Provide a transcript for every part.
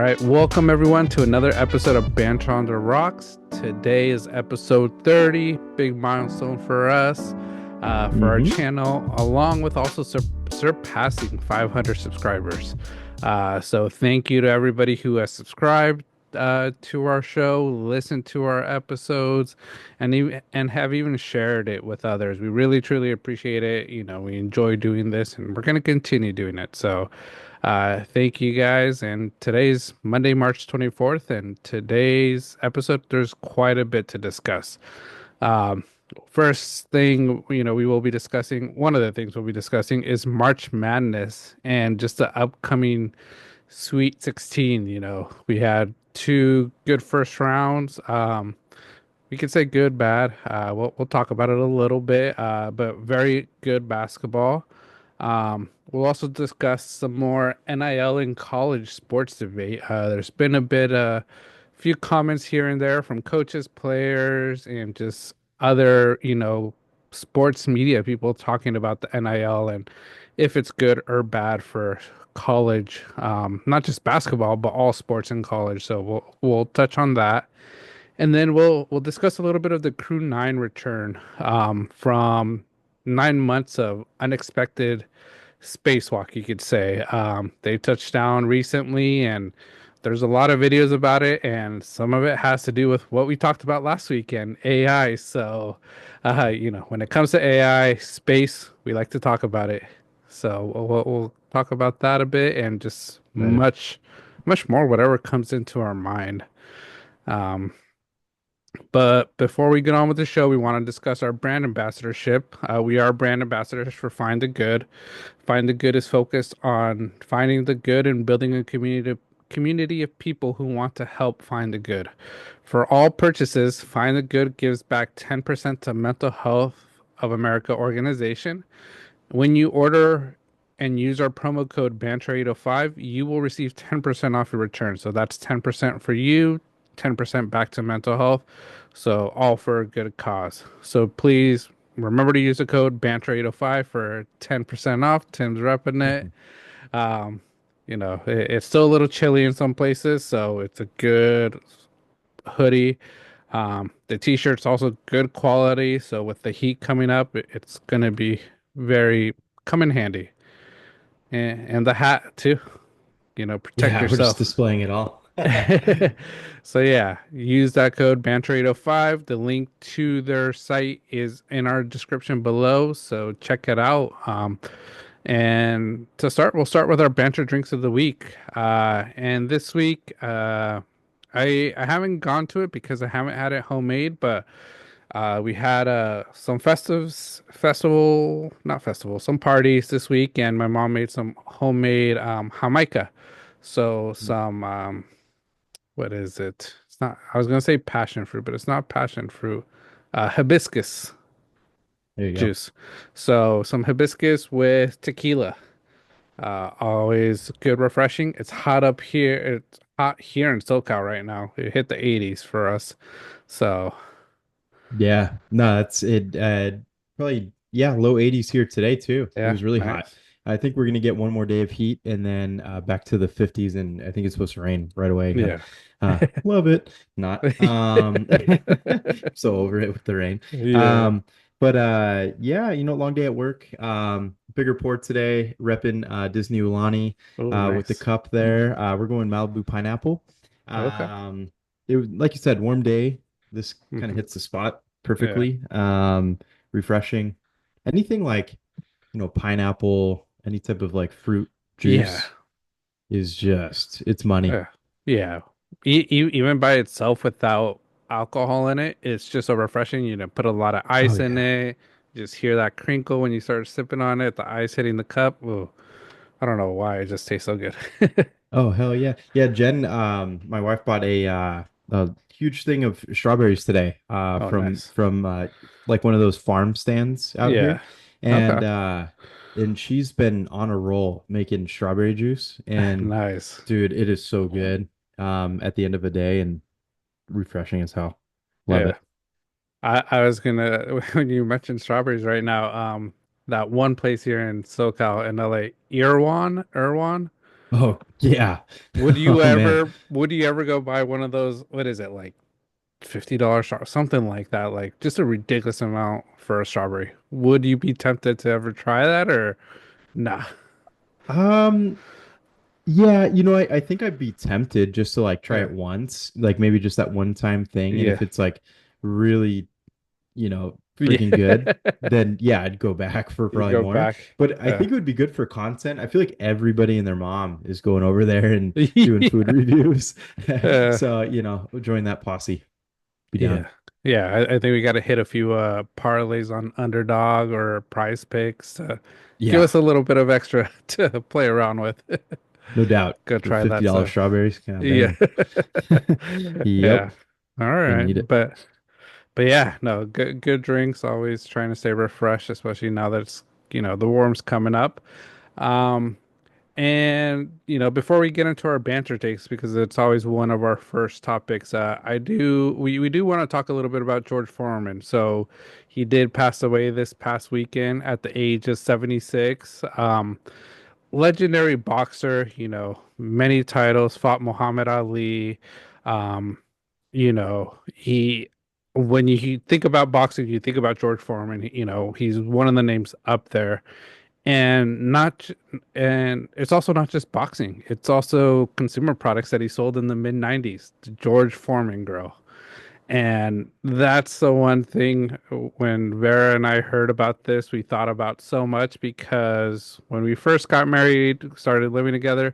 right, welcome everyone to another episode of Banter on the Rocks. Today is episode 30, big milestone for us, for our hmm channel, along with also surpassing 500 subscribers. So thank you to everybody who has subscribed to our show, listened to our episodes, and have even shared it with others. We really truly appreciate it. We enjoy doing this, and we're going to continue doing it. So. Thank you guys. And today's Monday, March 24th, and today's episode, there's quite a bit to discuss. Um, First thing, we will be discussing, one of the things we'll be discussing is March Madness and just the upcoming Sweet 16. We had two good first rounds. We could say good, bad. We'll talk about it a little bit, but very good basketball. We'll also discuss some more NIL in college sports debate. There's been few comments here and there from coaches, players, and just other, sports media people talking about the NIL and if it's good or bad for college, not just basketball, but all sports in college. So we'll touch on that. And then we'll discuss a little bit of the Crew 9 return from 9 months of unexpected spacewalk, you could say. They touched down recently, and there's a lot of videos about it, and some of it has to do with what we talked about last weekend, AI. So, when it comes to AI, space, we like to talk about it. So we'll talk about that a bit and just Right. much more, whatever comes into our mind. Um, but before we get on with the show, we want to discuss our brand ambassadorship. We are brand ambassadors for Find the Good. Find the Good is focused on finding the good and building a community of people who want to help find the good. For all purchases, Find the Good gives back 10% to Mental Health of America organization. When you order and use our promo code BANTER805, you will receive 10% off your return. So that's 10% for you, 10% back to mental health. So all for a good cause. So please remember to use the code BANTER805 for 10% off. Tim's repping it. Mhm. Um, it's still a little chilly in some places, so it's a good hoodie. The t-shirt's also good quality, so with the heat coming up, it's gonna be very come in handy. And the hat too, protect Yeah, we're just yourself. displaying it all. So yeah, use that code BANTER805. The link to their site is in our description below, so check it out. And to start, we'll start with our banter drinks of the week. And this week, I haven't gone to it because I haven't had it homemade, but we had some parties this week, and my mom made some homemade Jamaica. So some what is it? It's not. I was gonna say passion fruit, but it's not passion fruit. Hibiscus There you go. juice. So some hibiscus with tequila. Always good, refreshing. It's hot up here. It's hot here in SoCal right now. It hit the 80s for us. So Yeah, no, that's it. Probably, yeah, low 80s here today too. It yeah, was really hot. nice. I think we're gonna get one more day of heat and then back to the 50s, and I think it's supposed to rain right away again. Yeah. Love it. Not. So over it with the rain. Yeah. Um, but yeah, long day at work. Big report today, repping Disney Ulani Oh, with the nice. cup there. We're going Malibu pineapple. Okay. It was like you said, warm day. This kind of Hmm. hits the spot Yeah. perfectly. Refreshing. Anything like, pineapple, any type of like fruit Yeah. juice is just it's money. Yeah. Yeah. Even by itself without alcohol in it, it's just so refreshing. Put a lot of Oh ice in yeah. it. Just hear that crinkle when you start sipping on it, the ice hitting the cup. Ooh, I don't know why it just tastes so good. Oh hell yeah. Yeah, Jen, my wife bought a huge thing of strawberries today Oh, from nice. like one of those farm stands out here. Yeah. And Okay. uh and she's been on a roll making strawberry juice, and Nice. dude, it is so good at the end of the day and refreshing as hell. Love Yeah. it. I was gonna when you mentioned strawberries right now, that one place here in SoCal in LA, Irwan. Oh yeah. Oh man. Would you ever go buy one of those, what is it, like $50 something like that, like just a ridiculous amount for a strawberry? Would you be tempted to ever try that or nah? Um, yeah, I think I'd be tempted just to like try Yeah. it once, like maybe just that one time thing. And Yeah. if it's like really, freaking good, Yeah. then yeah, I'd go back for You probably go more. back. But I think it would be good for content. I feel like everybody and their mom is going over there and doing food Yeah. reviews. Uh, So, join that posse. Be down. yeah. Yeah, I think we got to hit a few parlays on underdog or prize picks to give Yeah, us a little bit of extra to play around with. no doubt. Go For try that $50 stuff. strawberries. God Yeah. dang. Yep. Yeah. All Gonna right. need it. But yeah, no, good drinks, always trying to stay refreshed, especially now that it's, the warm's coming up. Um And, before we get into our banter takes, because it's always one of our first topics, we do want to talk a little bit about George Foreman. So he did pass away this past weekend at the age of 76. Legendary boxer, many titles, fought Muhammad Ali. Um, he, when you think about boxing, you think about George Foreman. He's one of the names up there, and and it's also not just boxing, it's also consumer products that he sold in the mid 90s, the George Foreman grill. And that's the one thing, when Vera and I heard about this, we thought about so much, because when we first got married, started living together,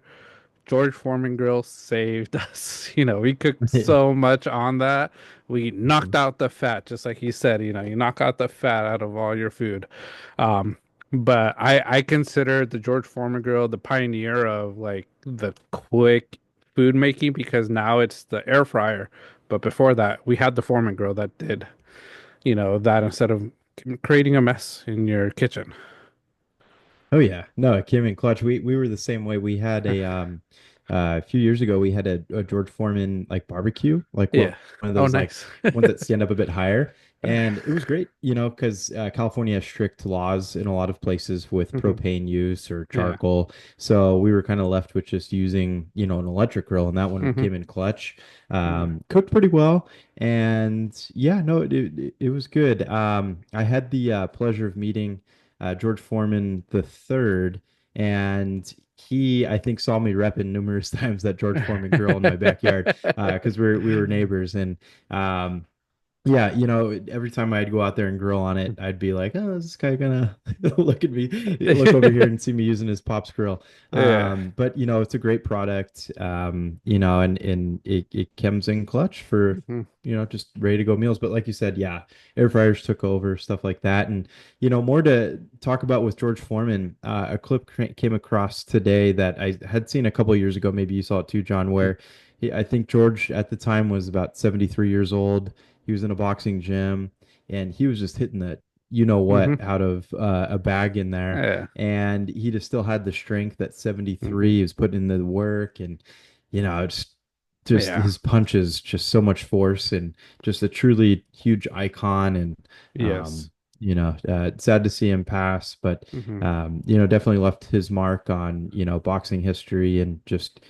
George Foreman grill saved us. We cooked Yeah. so much on that. We knocked Mhm. out the fat, just like you said, you knock out the fat out of all your food. Um, but I consider the George Foreman grill the pioneer of like the quick food making, because now it's the air fryer. But before that, we had the Foreman grill that did, that instead of creating a mess in your kitchen. Oh yeah. No, it came in clutch. We were the same way. We had a few years ago we had a George Foreman like barbecue, like Yeah. one of Oh, those like nice. ones that stand up a bit higher. And it was great, because California has strict laws in a lot of places with Hmm. propane use or Yeah. charcoal. So we were kind of left with just using, an electric grill, and that one Hmm. came in clutch. Yeah. Cooked pretty well, and yeah, no, it was good. I had the pleasure of meeting George Foreman the third, and he, I think, saw me repping numerous times that George Foreman grill in my backyard because we were neighbors, and um, yeah, every time I'd go out there and grill on it, I'd be like, "Oh, is this guy gonna look at me, look over here and see me using his Pops grill?" Yeah. But it's a great product, and it comes in clutch for Mhm. just ready to go meals. But like you said, yeah, air fryers took over stuff like that, and more to talk about with George Foreman. A clip came across today that I had seen a couple years ago. Maybe you saw it too, John, where I think George at the time was about 73 years old. He was in a boxing gym, and he was just hitting the what Mhm. out of a bag in there, Yeah. and he just still had the strength at Mhm. 73. He was putting in the work, and it's just Yeah. his punches, just so much force, and just a truly huge icon. And Yes. sad to see him pass, but Mhm. definitely left his mark on boxing history, and just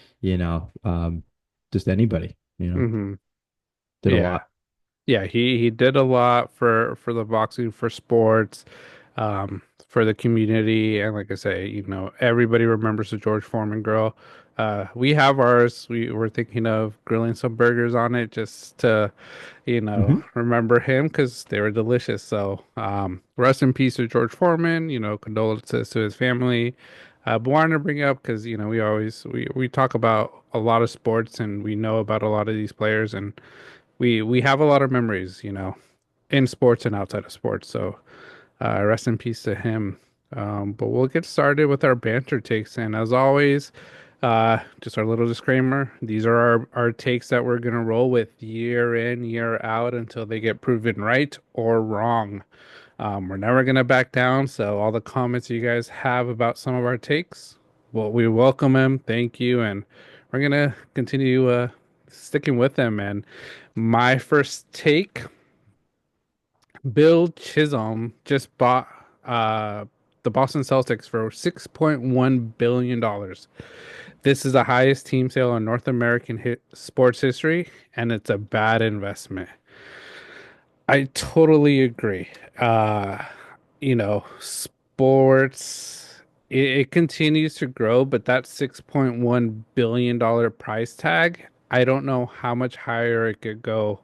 anybody, Mhm. did a Yeah. lot. Yeah, he did a lot for the boxing, for sports, for the community, and like I say, everybody remembers the George Foreman grill. We have ours. We were thinking of grilling some burgers on it just to, Hmm. remember him, because they were delicious. So, rest in peace to George Foreman. Condolences to his family. But wanted to bring it up because we talk about a lot of sports, and we know about a lot of these players, and we have a lot of memories, in sports and outside of sports. So, rest in peace to him. But we'll get started with our banter takes. And as always, just our little disclaimer: these are our takes that we're gonna roll with year in, year out until they get proven right or wrong. We're never gonna back down. So all the comments you guys have about some of our takes, well, we welcome them. Thank you, and we're gonna continue sticking with them. And my first take: Bill Chisholm just bought the Boston Celtics for $6.1 billion. This is the highest team sale in North American sports history, and it's a bad investment. I totally agree. Sports it continues to grow, but that $6.1 billion price tag, I don't know how much higher it could go.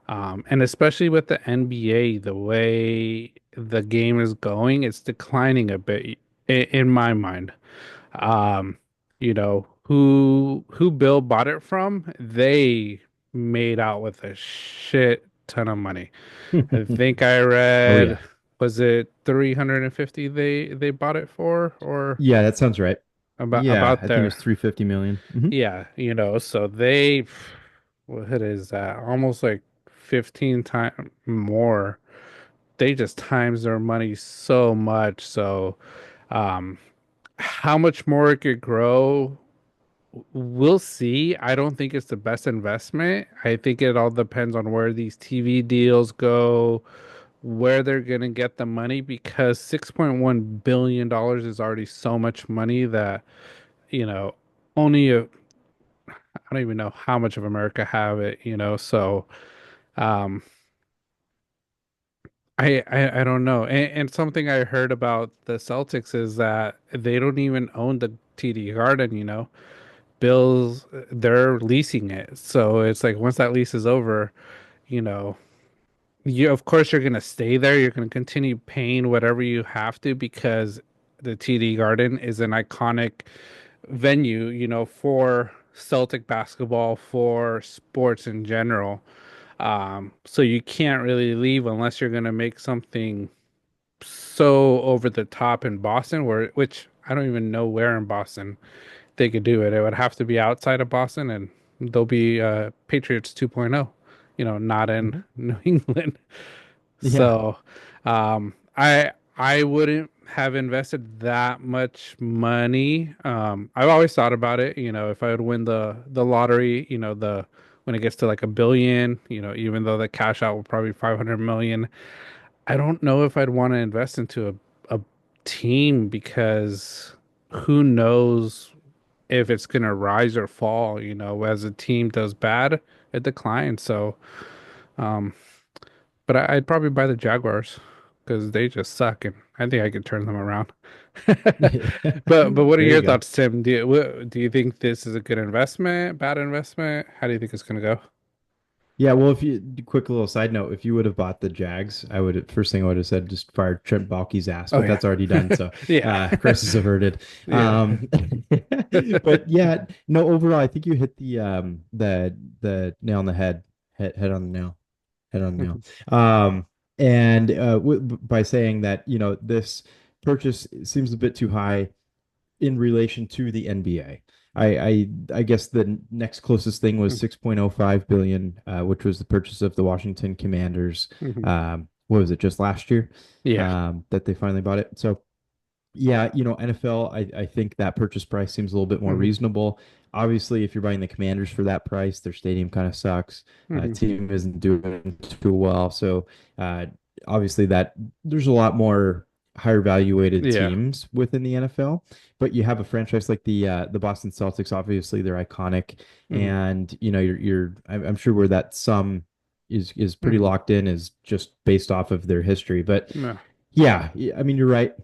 And especially with the NBA, the way the game is going, it's declining a bit in my mind. Um, who Bill bought it from, they made out with a shit ton of money. I think I Oh read, yeah. was it 350 they bought it for, or Yeah, that sounds right. Yeah, about I think it was there. 350 million. Mhm. Yeah, so what is that? Almost like 15 times more. They just times their money so much. So, um, how much more it could grow, we'll see. I don't think it's the best investment. I think it all depends on where these TV deals go, where they're going to get the money, because $6.1 billion is already so much money that, you know, only I don't even know how much of America have it. So, um, I don't know. And something I heard about the Celtics is that they don't even own the TD Garden. Bills, they're leasing it. So it's like once that lease is over, you know, you of course you're gonna stay there. You're gonna continue paying whatever you have to because the TD Garden is an iconic venue, for Celtic basketball, for sports in general. So you can't really leave unless you're gonna make something so over the top in Boston, which I don't even know where in Boston they could do it. It would have to be outside of Boston, and they'll be Patriots 2.0, not in Mhm. New England. Yeah. So, I wouldn't have invested that much money. I've always thought about it, if I would win the lottery, the when it gets to like a billion, even though the cash out will probably 500 million, I don't know if I'd want to invest into a team because who knows if it's going to rise or fall, as a team does bad, it declines. So, um, but I'd probably buy the Jaguars because they just suck, and I think I could turn them around. But what are There you your go. thoughts, Tim? Do you think this is a good investment, bad investment? How do you think it's going to go? Yeah, well, if you quick little side note, if you would have bought the Jags, I would first thing I would have said just fired Trent Baalke's ass, Oh but yeah, that's already done, so yeah, crisis averted. yeah. But yeah, no, overall, I think you hit the nail on the head on the nail, head on the nail. Um, and by saying that, this purchase seems a bit too high in relation to the NBA. I guess the next closest thing was 6.05 billion, which was the purchase of the Washington Commanders. Mhm. What was it, just last year, Yeah. that they finally bought it? So yeah, NFL, I think that purchase price seems a little bit more Mhm. reasonable. Obviously, if you're buying the Commanders for that price, their stadium kind of sucks. Mhm. Team isn't doing too well. So, uh, obviously, that there's a lot more higher valuated Yeah. teams within the NFL. But you have a franchise like the Boston Celtics. Obviously, they're iconic, Mhm. and I'm sure where that sum is pretty Mhm. locked in is just based off of their history. But Yeah. yeah, I mean, you're right.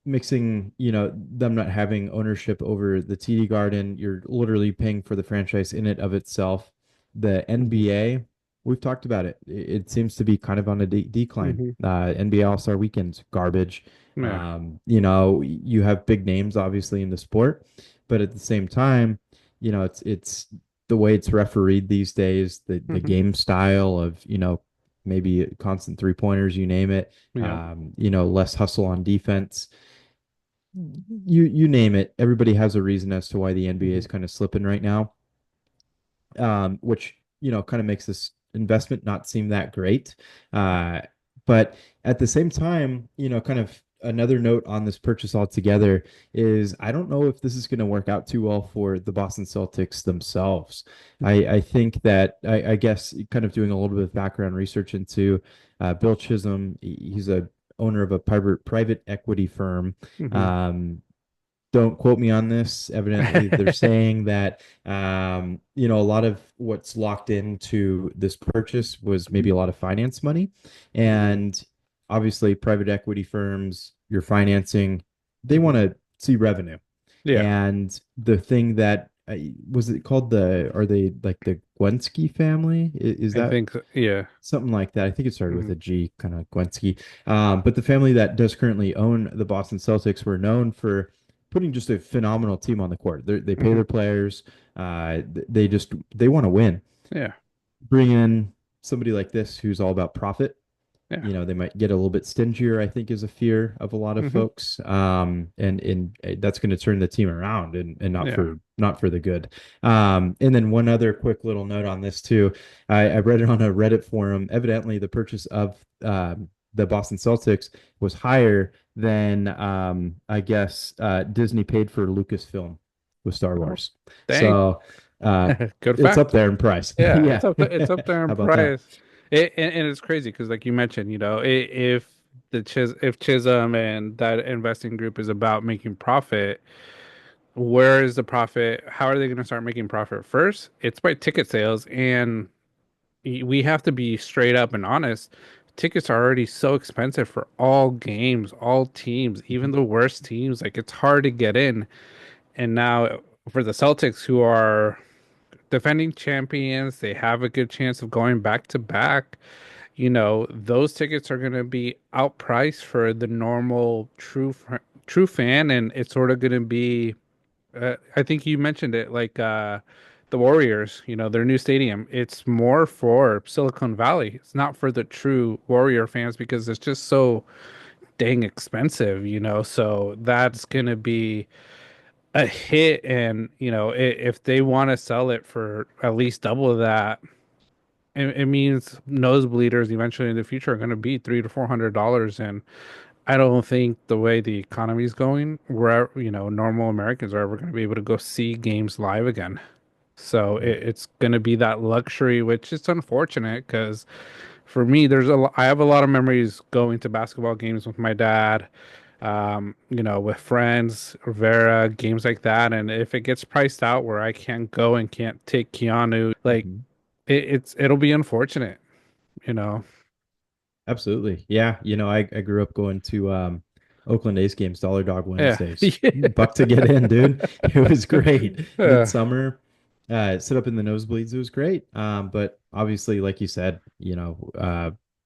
Mixing, them not having ownership over the TD Garden, you're literally paying for the franchise in it of itself. The Mhm. NBA, we've talked about it. It seems to be kind of on a decline. Mhm. NBA All-Star Weekend's garbage. Yeah. You have big names obviously in the sport, but at the same time, it's the way it's refereed these days, the Mhm. game style of, maybe constant three pointers, you name it, Yeah. less hustle on defense. You name it. Everybody has a reason as to why the NBA is Mhm. kind of slipping right now, which kind of makes this investment not seem that great. Uh, but at the same time, kind of another note on this purchase altogether is I don't know if this is going to work out too well for the Boston Celtics themselves. I think that I guess kind of doing a little bit of background research into Bill Chisholm. He's a owner of a private equity firm. Mhm. Um, don't quote me on this. Evidently, they're saying that a lot of what's locked into this purchase was maybe a lot of finance money, Mhm. and obviously, private equity firms, you're financing, they want Mhm. to see revenue. Yeah, And the thing that was it called are they like the Gwensky family? Is I that think so. Yeah. something like that? I think it started with Mhm. a G, kind of Gwensky. But the family that does currently own the Boston Celtics were known for putting just a phenomenal team on the court. They pay Mhm. their players. They want to win. Yeah. Bring in somebody like this who's all about profit. Yeah. They might get a little bit stingier, I think, is a fear of a lot of Mhm. folks. And that's going to turn the team around, and Yeah. not for the good. And then one other quick little note on this too. I read it on a Reddit forum. Evidently, the purchase of the Boston Celtics was higher than I guess Disney paid for Lucasfilm with Star Oh, Wars. dang. So Good it's up fact. there in price. Yeah, Yeah. it's up there in How about that? price. And it's crazy because, like you mentioned, if if Chisholm and that investing group is about making profit, where is the profit? How are they going to start making profit first? It's by ticket sales, and we have to be straight up and honest. Tickets are already so expensive for all games, all teams, even Mhm. the worst teams. Like it's hard to get in. And now for the Celtics, who are defending champions, they have a good chance of going back to back. Those tickets are going to be outpriced for the normal true fan, and it's sort of going to be. I think you mentioned it, like the Warriors. Their new stadium. It's more for Silicon Valley. It's not for the true Warrior fans because it's just so dang expensive. So that's going to be a hit, and if they want to sell it for at least double of that, it means nosebleeders eventually in the future are going to be $300 to $400, and I don't think the way the economy is going, where normal Americans are ever going to be able to go see games live again. So Mhm. it's going to be that luxury, which is unfortunate because for me, I have a lot of memories going to basketball games with my dad, with friends, Rivera, games like that. And if it gets priced out where I can't go and can't take Keanu, like Mhm. it'll be unfortunate, you know. Absolutely. Yeah. I grew up going to Oakland A's games, Dollar Dog Yeah. Wednesdays. Buck to get in, dude. It was great. Yeah. Midsummer, sit up in the nosebleeds. It was great. But obviously, like you said,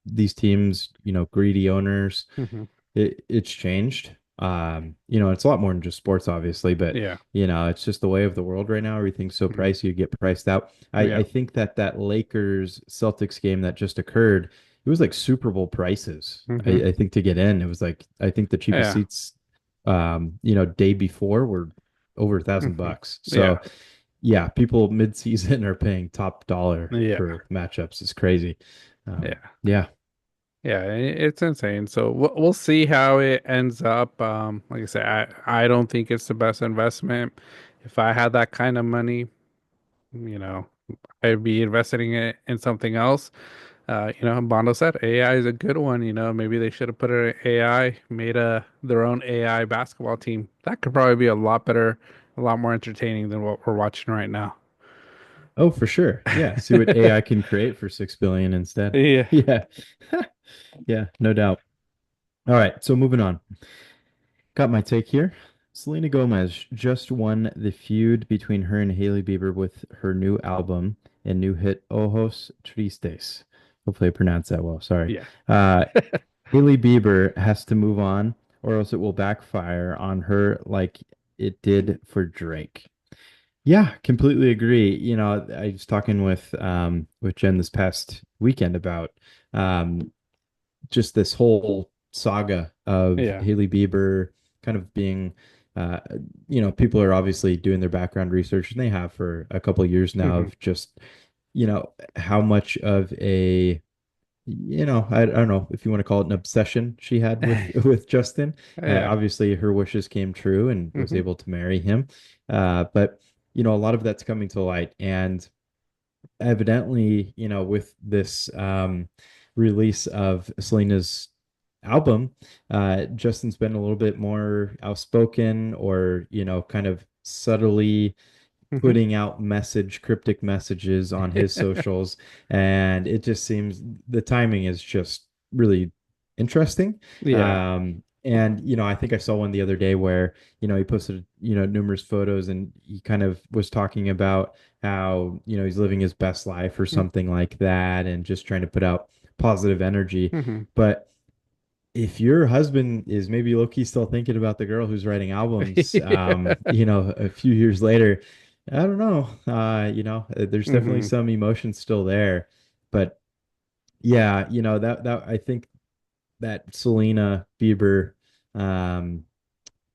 these teams, greedy owners, Hmm. it's changed. It's a lot more than just sports, obviously, but Yeah. it's just the way of the world right now. Everything's so Hmm. pricey, you get priced out. I Yeah. think that Lakers Celtics game that just occurred, it was like Super Bowl prices. I, Hmm. I think to get in, it was like I think the cheapest Yeah. seats, day before were over Hmm. $1,000. Yeah. So yeah, people mid-season are paying top dollar Yeah. for matchups. It's crazy. Yeah. Yeah. Yeah, it's insane. So we'll see how it ends up. Like I said, I don't think it's the best investment. If I had that kind of money, you know, I'd be investing it in something else. Bondo said AI is a good one. Maybe they should have put an AI, made their own AI basketball team. That could probably be a lot better, a lot more entertaining than what we're watching right now. Oh, for sure. Yeah. See what AI can create for 6 billion instead. Yeah. Yeah. Yeah, no doubt. All right. So moving on. Got my take here. Selena Gomez just won the feud between her and Hailey Bieber with her new album and new hit Ojos Tristes. Hopefully I pronounced that well. Sorry. Yeah. Uh, Hailey Bieber has to move on or else it will backfire on her like it did for Drake. Yeah, completely agree. I was talking with Jen this past weekend about just this whole saga of Yeah. Hailey Bieber kind of being uh people are obviously doing their background research and they have for a couple of years now Hmm. of just how much of a I don't know if you want to call it an obsession she had with with Justin. Yeah. Obviously, her wishes came true and was Hmm. able to marry him. But a lot of that's coming to light, and evidently, with this release of Selena's album, Justin's been a little bit more outspoken, or kind of subtly Hmm. putting out cryptic messages on his socials, and it just seems the timing is just really interesting. Yeah. And I think I saw one the other day where he posted numerous photos, and he kind of was talking about how he's living his best life or something like that, and just trying to put out positive energy. Hmm. But if your husband is maybe low-key still thinking about the girl who's writing albums, a few years later, I don't know. There's definitely Hmm. some emotion still there. But yeah, that I think that Selena Bieber um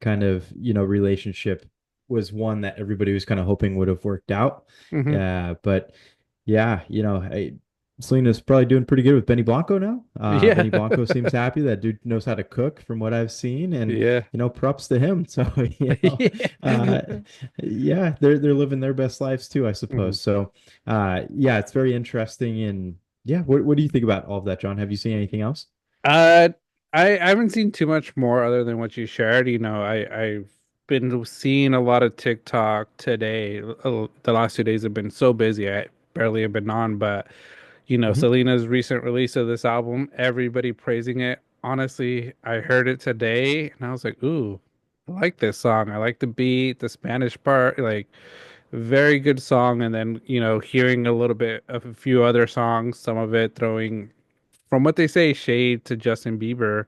kind of relationship was one that everybody was kind of hoping would have worked out. Hmm. But yeah, Selena's probably doing pretty good with Benny Blanco now. Yeah. Benny Blanco seems happy. That dude knows how to cook from what I've seen, and Yeah. props to him. So uh, Yeah. yeah, they're living their best lives too, I Mhm. suppose. So yeah, it's very interesting. And yeah, what do you think about all of that, John? Have you seen anything else? Uh, I haven't seen too much more other than what you shared. I've been seeing a lot of TikTok today. The last 2 days have been so busy. I barely have been on, but Hmm. Selena's recent release of this album, everybody praising it. Honestly, I heard it today and I was like, ooh, I like this song. I like the beat, the Spanish part, like very good song. And then, hearing a little bit of a few other songs, some of it throwing, from what they say, shade to Justin Bieber.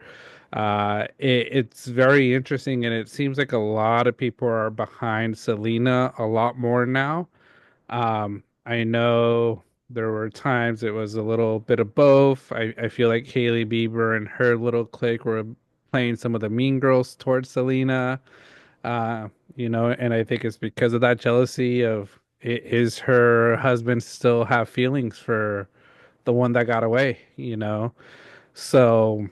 It's very interesting, and it seems like a lot of people are behind Selena a lot more now. I know there were times it was a little bit of both. I feel like Hailey Bieber and her little clique were playing some of the mean girls towards Selena. And I think it's because of that jealousy of, is her husband still have feelings for the one that got away, So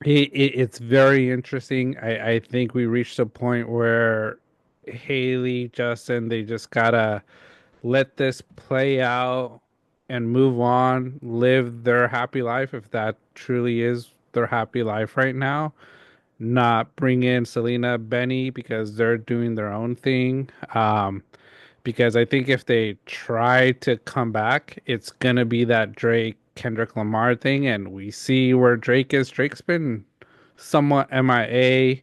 it's very interesting. I think we reached a point where Haley, Justin, they just gotta let this play out and move on, live their happy life if that truly is their happy life right now. Not bring in Selena, Benny because they're doing their own thing. Because I think if they try to come back, it's gonna be that Drake Kendrick Lamar thing, and we see where Drake is. Drake's been somewhat MIA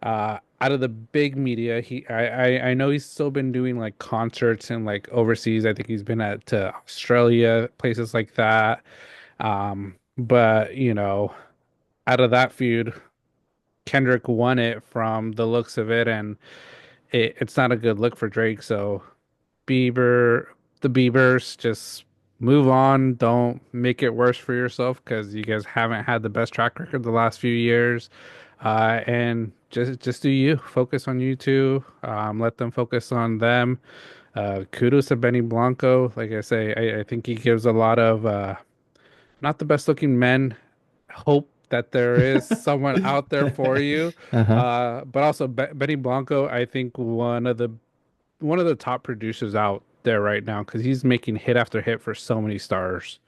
out of the big media. I know he's still been doing like concerts and like overseas. I think he's been to Australia, places like that. But out of that feud, Kendrick won it from the looks of it, and it's not a good look for Drake. So Bieber, the Biebers, just move on. Don't make it worse for yourself because you guys haven't had the best track record the last few years. And just do you. Focus on you two. Let them focus on them. Kudos to Benny Blanco. Like I say, I think he gives a lot of not the best looking men hope that there is someone out there for you. Uh-huh. But also Benny Blanco, I think one of the top producers out there right now because he's making hit after hit for so many stars.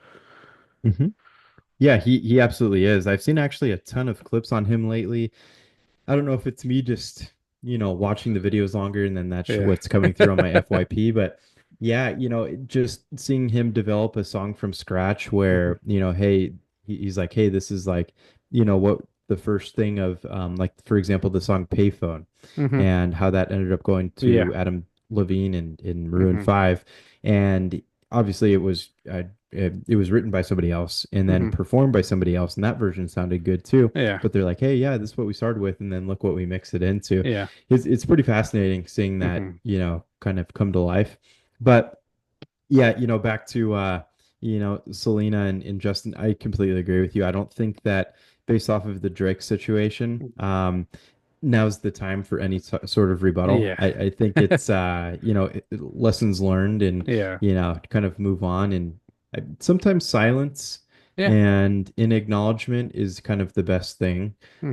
Hmm. Yeah, he absolutely is. I've seen actually a ton of clips on him lately. I don't know if it's me just, watching the videos longer, and then that's Yeah. what's coming through on my FYP. But yeah, just seeing him develop a song from scratch Hmm. where, hey, he's like, hey, this is like, what the first thing of, like, for example, the song Payphone, Hmm. and how that ended up going Yeah. to Adam Levine in Maroon Hmm. 5. And obviously it was written by somebody else and then Hmm. performed by somebody else, and that version sounded good too. Yeah. But they're like, hey, yeah, this is what we started with, and then look what we mixed it into. Yeah. It's pretty fascinating seeing that, Hmm. kind of come to life. But yeah, back to Selena and Justin, I completely agree with you. I don't think that, based off of the Drake situation, now's the time for any sort of rebuttal. Yeah. I think it's lessons learned, and Yeah. kind of move on. And sometimes silence Yeah. and in acknowledgement is kind of the best thing. Hmm.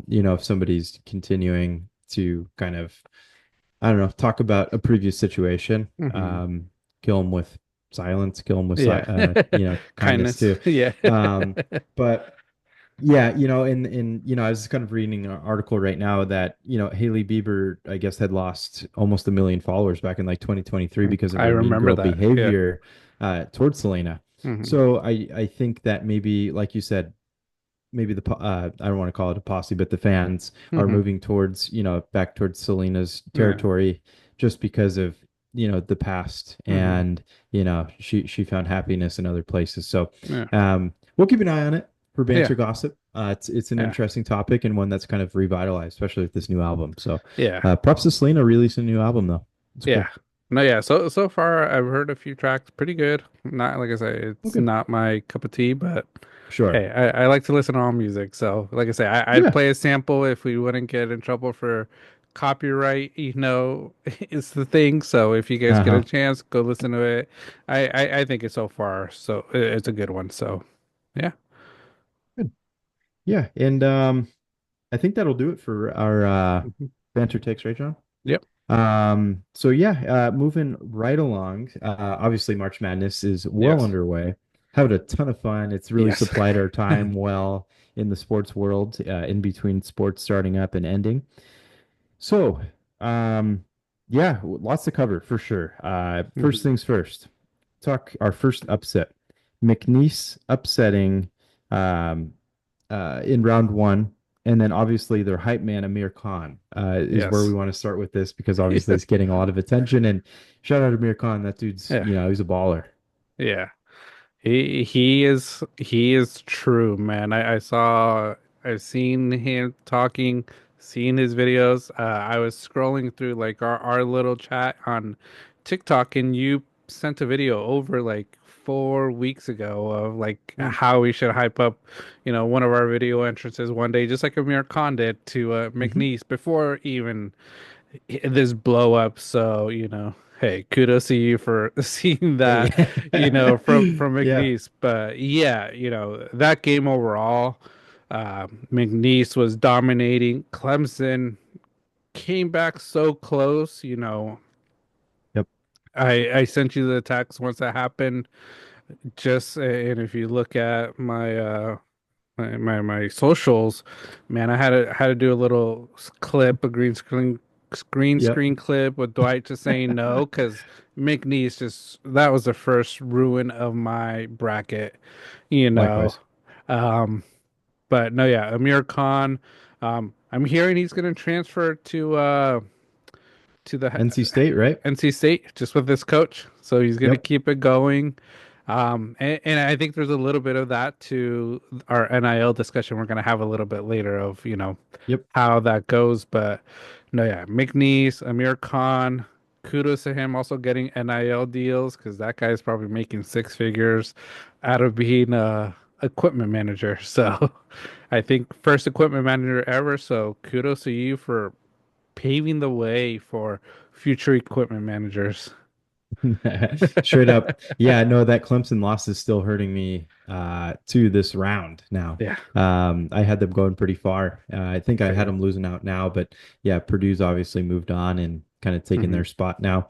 If somebody's continuing to kind of, I don't know, talk about a previous situation, Hmm. kill them with silence, kill them with Yeah. kindness Kindness. too. Yeah. Um, but Yeah, I was kind of reading an article right now that, Haley Bieber, I guess, had lost almost 1 million followers back in like 2023 because of I her mean remember girl that. Yeah. behavior towards Selena. Hmm. So I think that maybe, like you said, maybe I don't want to call it a posse, but the fans are Hmm. moving towards, back towards Selena's Yeah. territory just because of, the past, Hmm. and she found happiness in other places. So Yeah. we'll keep an eye on it for Yeah. banter gossip. It's an Yeah. interesting topic and one that's kind of revitalized, especially with this new album. So Yeah. props to Selena releasing a new album though. It's Yeah. cool. No, yeah. So far I've heard a few tracks, pretty good. Not like I say, it's Okay. not my cup of tea, but Sure. hey, I like to listen to all music. So like I say, I'd Yeah. play a sample if we wouldn't get in trouble for copyright, is the thing. So if you guys get a Uh-huh. chance, go listen to it. I think it's so far, so it's a good one. So yeah. Good. Yeah. And I think that'll do it for our Mhm. banter takes, right, John? Yep. So yeah, moving right along. Obviously March Madness is well Yes. underway. Having a ton of fun. It's really Yes. supplied our time well in the sports world, in between sports starting up and ending. So, um, yeah, lots to cover for sure. First Mhm. things first. Talk our first upset. McNesse upsetting um, in round one. And then obviously their hype man, Amir Khan, is where we Yes. want to start with this because obviously Yeah. it's getting a lot of attention. And shout out to Amir Khan. That dude's, Yeah. he's a baller. Yeah. He is true, man. I've seen him talking, seen his videos. I was scrolling through like our little chat on TikTok, and you sent a video over like 4 weeks ago of like Mm, how we should hype up, one of our video entrances one day, just like Amir Khan did to hmm McNeese before even this blow up. So, hey, kudos to you for seeing Hey. that, from Yeah. McNeese. But yeah, that game overall, McNeese was dominating. Clemson came back so close. Yep. I sent you the text once that happened. And if you look at my socials, man, I had to do a little clip, a green Yep. screen clip with Dwight just saying no, because McNeese just that was the first ruin of my bracket, you know. Likewise. Um, but no, yeah, Amir Khan. I'm hearing he's going to transfer to the NC State, right? NC State just with this coach. So he's going to Yep. keep it going. And I think there's a little bit of that to our NIL discussion we're going to have a little bit later of, Yep. how that goes. But no, yeah, McNeese, Amir Khan, kudos to him also getting NIL deals because that guy's probably making six figures out of being a equipment manager. So I think first equipment manager ever. So kudos to you for paving the way for future equipment managers. Straight up. Yeah, no, that Clemson loss is still hurting me to this round now. Yeah. I had them going pretty far. I think I had Okay. them losing out now, but yeah, Purdue's obviously moved on and kind of taken Hmm. their spot now.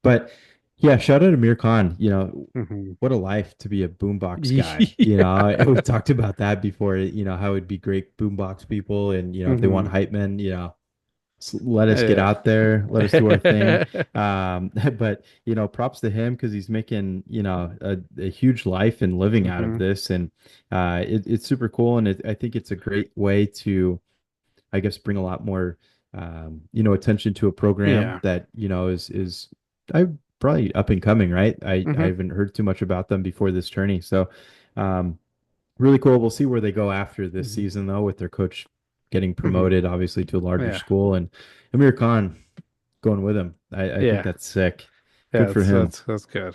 But yeah, shout out to Amir Khan. Hmm. What a life to be a boombox guy. Yeah. We've talked about that before, how it'd be great boombox people and, if they want Hmm. hype men, let us get Yeah. out there, let us do our thing. But props to him because he's making a huge life and living out of Hmm. this, and it's super cool. And I think it's a great way to, I guess, bring a lot more attention to a program Yeah. that is I probably up and coming, right? I Hmm. haven't heard too much about them before this tourney, so um, really cool. We'll see where they go after this Hmm. season, though, with their coach getting Hmm. promoted, obviously, to a larger Yeah. school, and Amir Khan going with him. I think Yeah. that's sick. Yeah. Good for That's him. that's that's good.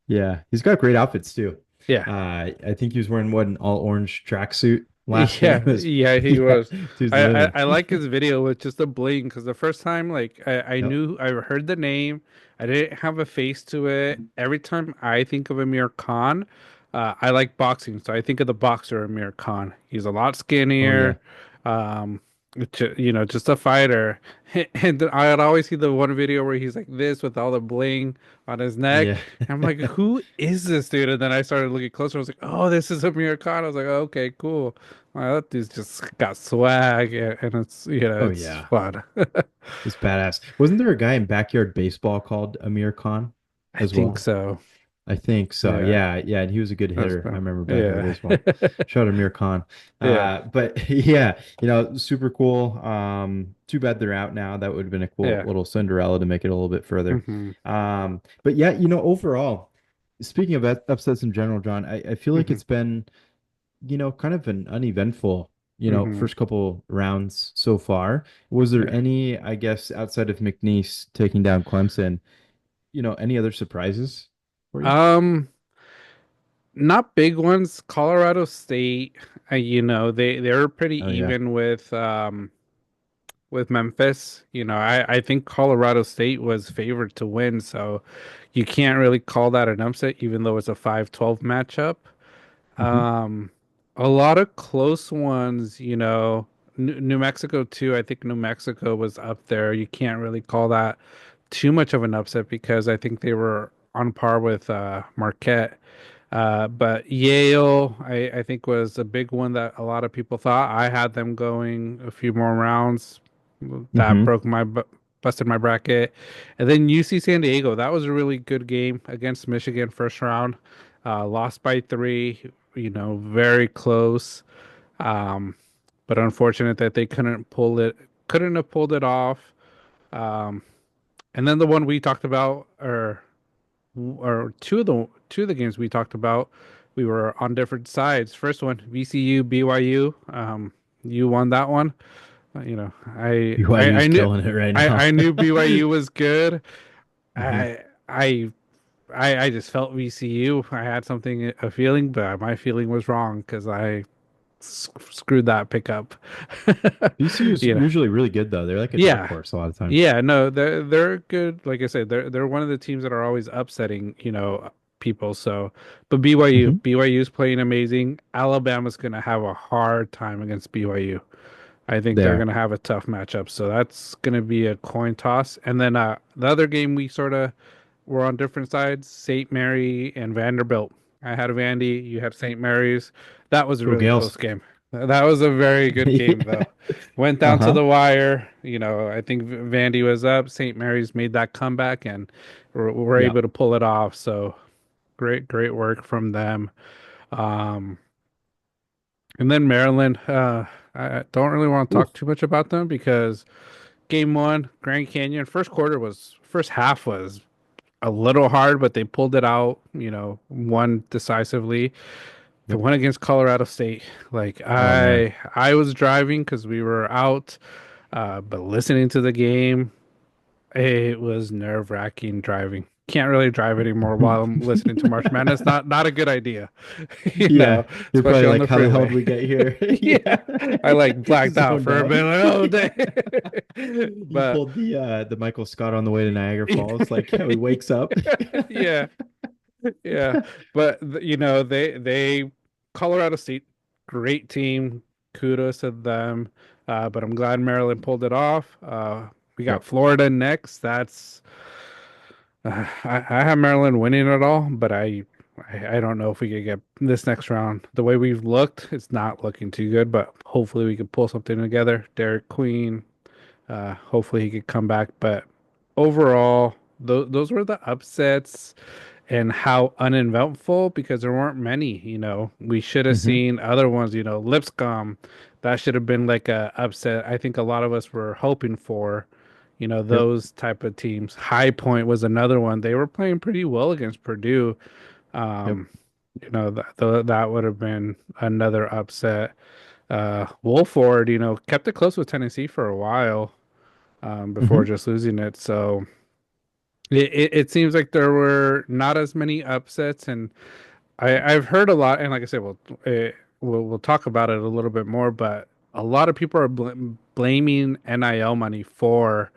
Yeah, he's got great outfits too. Yeah. I think he was wearing what, an all orange tracksuit last game. Yeah, It was, yeah, he yeah, was. dude's I I, living. I like his video with just the bling because the first time, like, I Yep. knew I heard the name, I didn't have a face to it. Every time I think of Amir Khan, I like boxing, so I think of the boxer Amir Khan. He's a lot Oh yeah. skinnier. Um, just a fighter. And I'd always see the one video where he's like this with all the bling on his neck. Yeah. And I'm like, who is this dude? And then I started looking closer. I was like, oh, this is Amir Khan. I was like, okay, cool. Wow, that dude's just got swag, and Oh it's yeah. fun. It's badass. Wasn't there a guy in backyard baseball called Amir Khan I as think well? so. I think so. Yeah, Yeah, yeah, and he was a good that's hitter. I fun. remember backyard Yeah, baseball. Shout out Amir Khan. yeah, But yeah, super cool. Too bad they're out now. That would have been a cool yeah. little Cinderella to make it a little bit further. Hmm. But yeah, overall, speaking of upsets in general, John, I feel like Hmm. it's been, kind of an uneventful, Hmm. first couple rounds so far. Was there Yeah. any, I guess, outside of McNeese taking down Clemson, any other surprises for you? Um, Not big ones. Colorado State, they were pretty Oh yeah. even with Memphis. I think Colorado State was favored to win, so you can't really call that an upset, even though it's a 5-12 matchup. Hmm. Um, a lot of close ones, New Mexico too. I think New Mexico was up there. You can't really call that too much of an upset because I think they were on par with Marquette. But Yale, I think was a big one that a lot of people thought. I had them going a few more rounds. That Hmm. busted my bracket. And then UC San Diego, that was a really good game against Michigan first round. Lost by 3, very close. Um, but unfortunate that they couldn't have pulled it off. Um, and then the one we talked about, or two of the games we talked about, we were on different sides. First one, VCU BYU. You won that one. You know, BYU's killing it right now. I knew BYU was good. Hmm. I I I just felt VCU. I had a feeling, but my feeling was wrong because I screwed that pickup. VCU is You know, usually really good though. They're like a dark yeah, horse a lot of times. yeah, no, they're good. Like I said, they're one of the teams that are always upsetting, people. So, but Hmm. BYU's playing amazing. Alabama's gonna have a hard time against BYU. I think they're There. gonna have a tough matchup. So that's gonna be a coin toss. And then the other game we sort of were on different sides, St. Mary and Vanderbilt. I had Vandy, you had St. Mary's. That was a Go really close Gales. game. That was a very good game, Yeah. though. Went down to Uh-huh. the wire. I think Vandy was up. St. Mary's made that comeback and were Yeah. able to pull it off. So great, great work from them. Um, and then Maryland, I don't really want to Oof. talk too much about them because game one, Grand Canyon, first half was a little hard, but they pulled it out, won decisively. The Yep. one against Colorado State, like Oh man. I was driving because we were out, but listening to the game, it was nerve-wracking driving. Can't really drive anymore while I'm listening to March Madness. Not a good idea, Yeah. You're probably especially on like, the how the hell did freeway. we get here? Yeah, Yeah. I like blacked out Zoned for a out. bit. Like, oh, dang. You But pulled the Michael Scott on the way to Niagara Falls, like how he wakes up. yeah, yeah, but they Colorado State, great team. Kudos to them. But I'm glad Maryland pulled it off. We got Yep. Florida next. That's I have Maryland winning it all, but I don't know if we could get this next round. The way we've looked, it's not looking too good. But hopefully we could pull something together. Derek Queen, hopefully he could come back. But overall, those were the upsets and how uneventful because there weren't many. We should have Hmm. seen other ones. Lipscomb, that should have been like a upset. I think a lot of us were hoping for. Yep. Those type of teams. High Point was another one. They were playing pretty well against Purdue. Yep. Um, that would have been another upset. Wolford, kept it close with Tennessee for a while before Hmm. just losing it. So it seems like there were not as many upsets, and I've heard a lot, and like I said, we'll talk about it a little bit more, but a lot of people are blaming NIL money for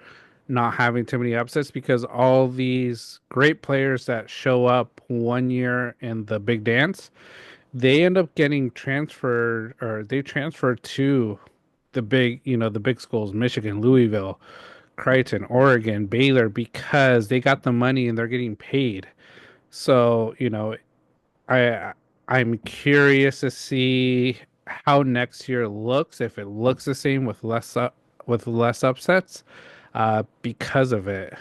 not having too many upsets because all these great players that show up one year in the big dance, they end up getting transferred or they transfer to. the big, the big schools, Michigan, Louisville, Creighton, Oregon, Baylor, because they got the money and they're getting paid. So, I I'm curious to see how next year looks, if it looks the same with less upsets, because of it.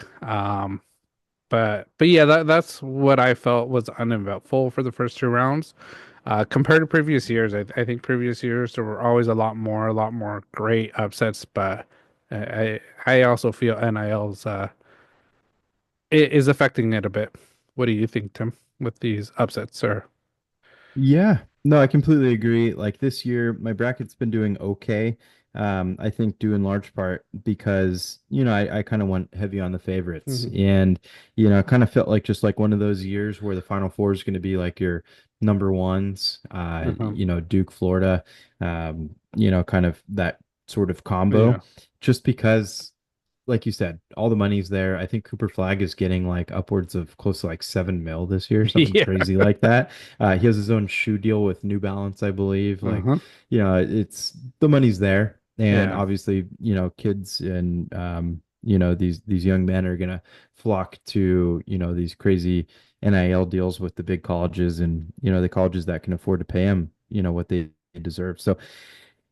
But yeah, that's what I felt was uneventful for the first two rounds. Compared to previous years, I think previous years there were always a lot more great upsets, but I also feel NIL's is affecting it a bit. What do you think, Tim, with these upsets? Or Yeah, no, I completely agree. Like this year, my bracket's been doing okay. I think due in large part because, I kind of went heavy on the favorites hmm and, it kind of felt like just like one of those years where the Final Four is going to be like your number ones, uh Duke, Florida, kind of that sort of combo, yeah, just because like you said, all the money's there. I think Cooper Flag is getting like upwards of close to like 7 mil this year, something yeah, crazy like that. He has his own shoe deal with New Balance, I believe. Like, uh-huh, it's the money's there, and yeah, obviously, kids and these young men are gonna flock to these crazy NIL deals with the big colleges and the colleges that can afford to pay them what they deserve. So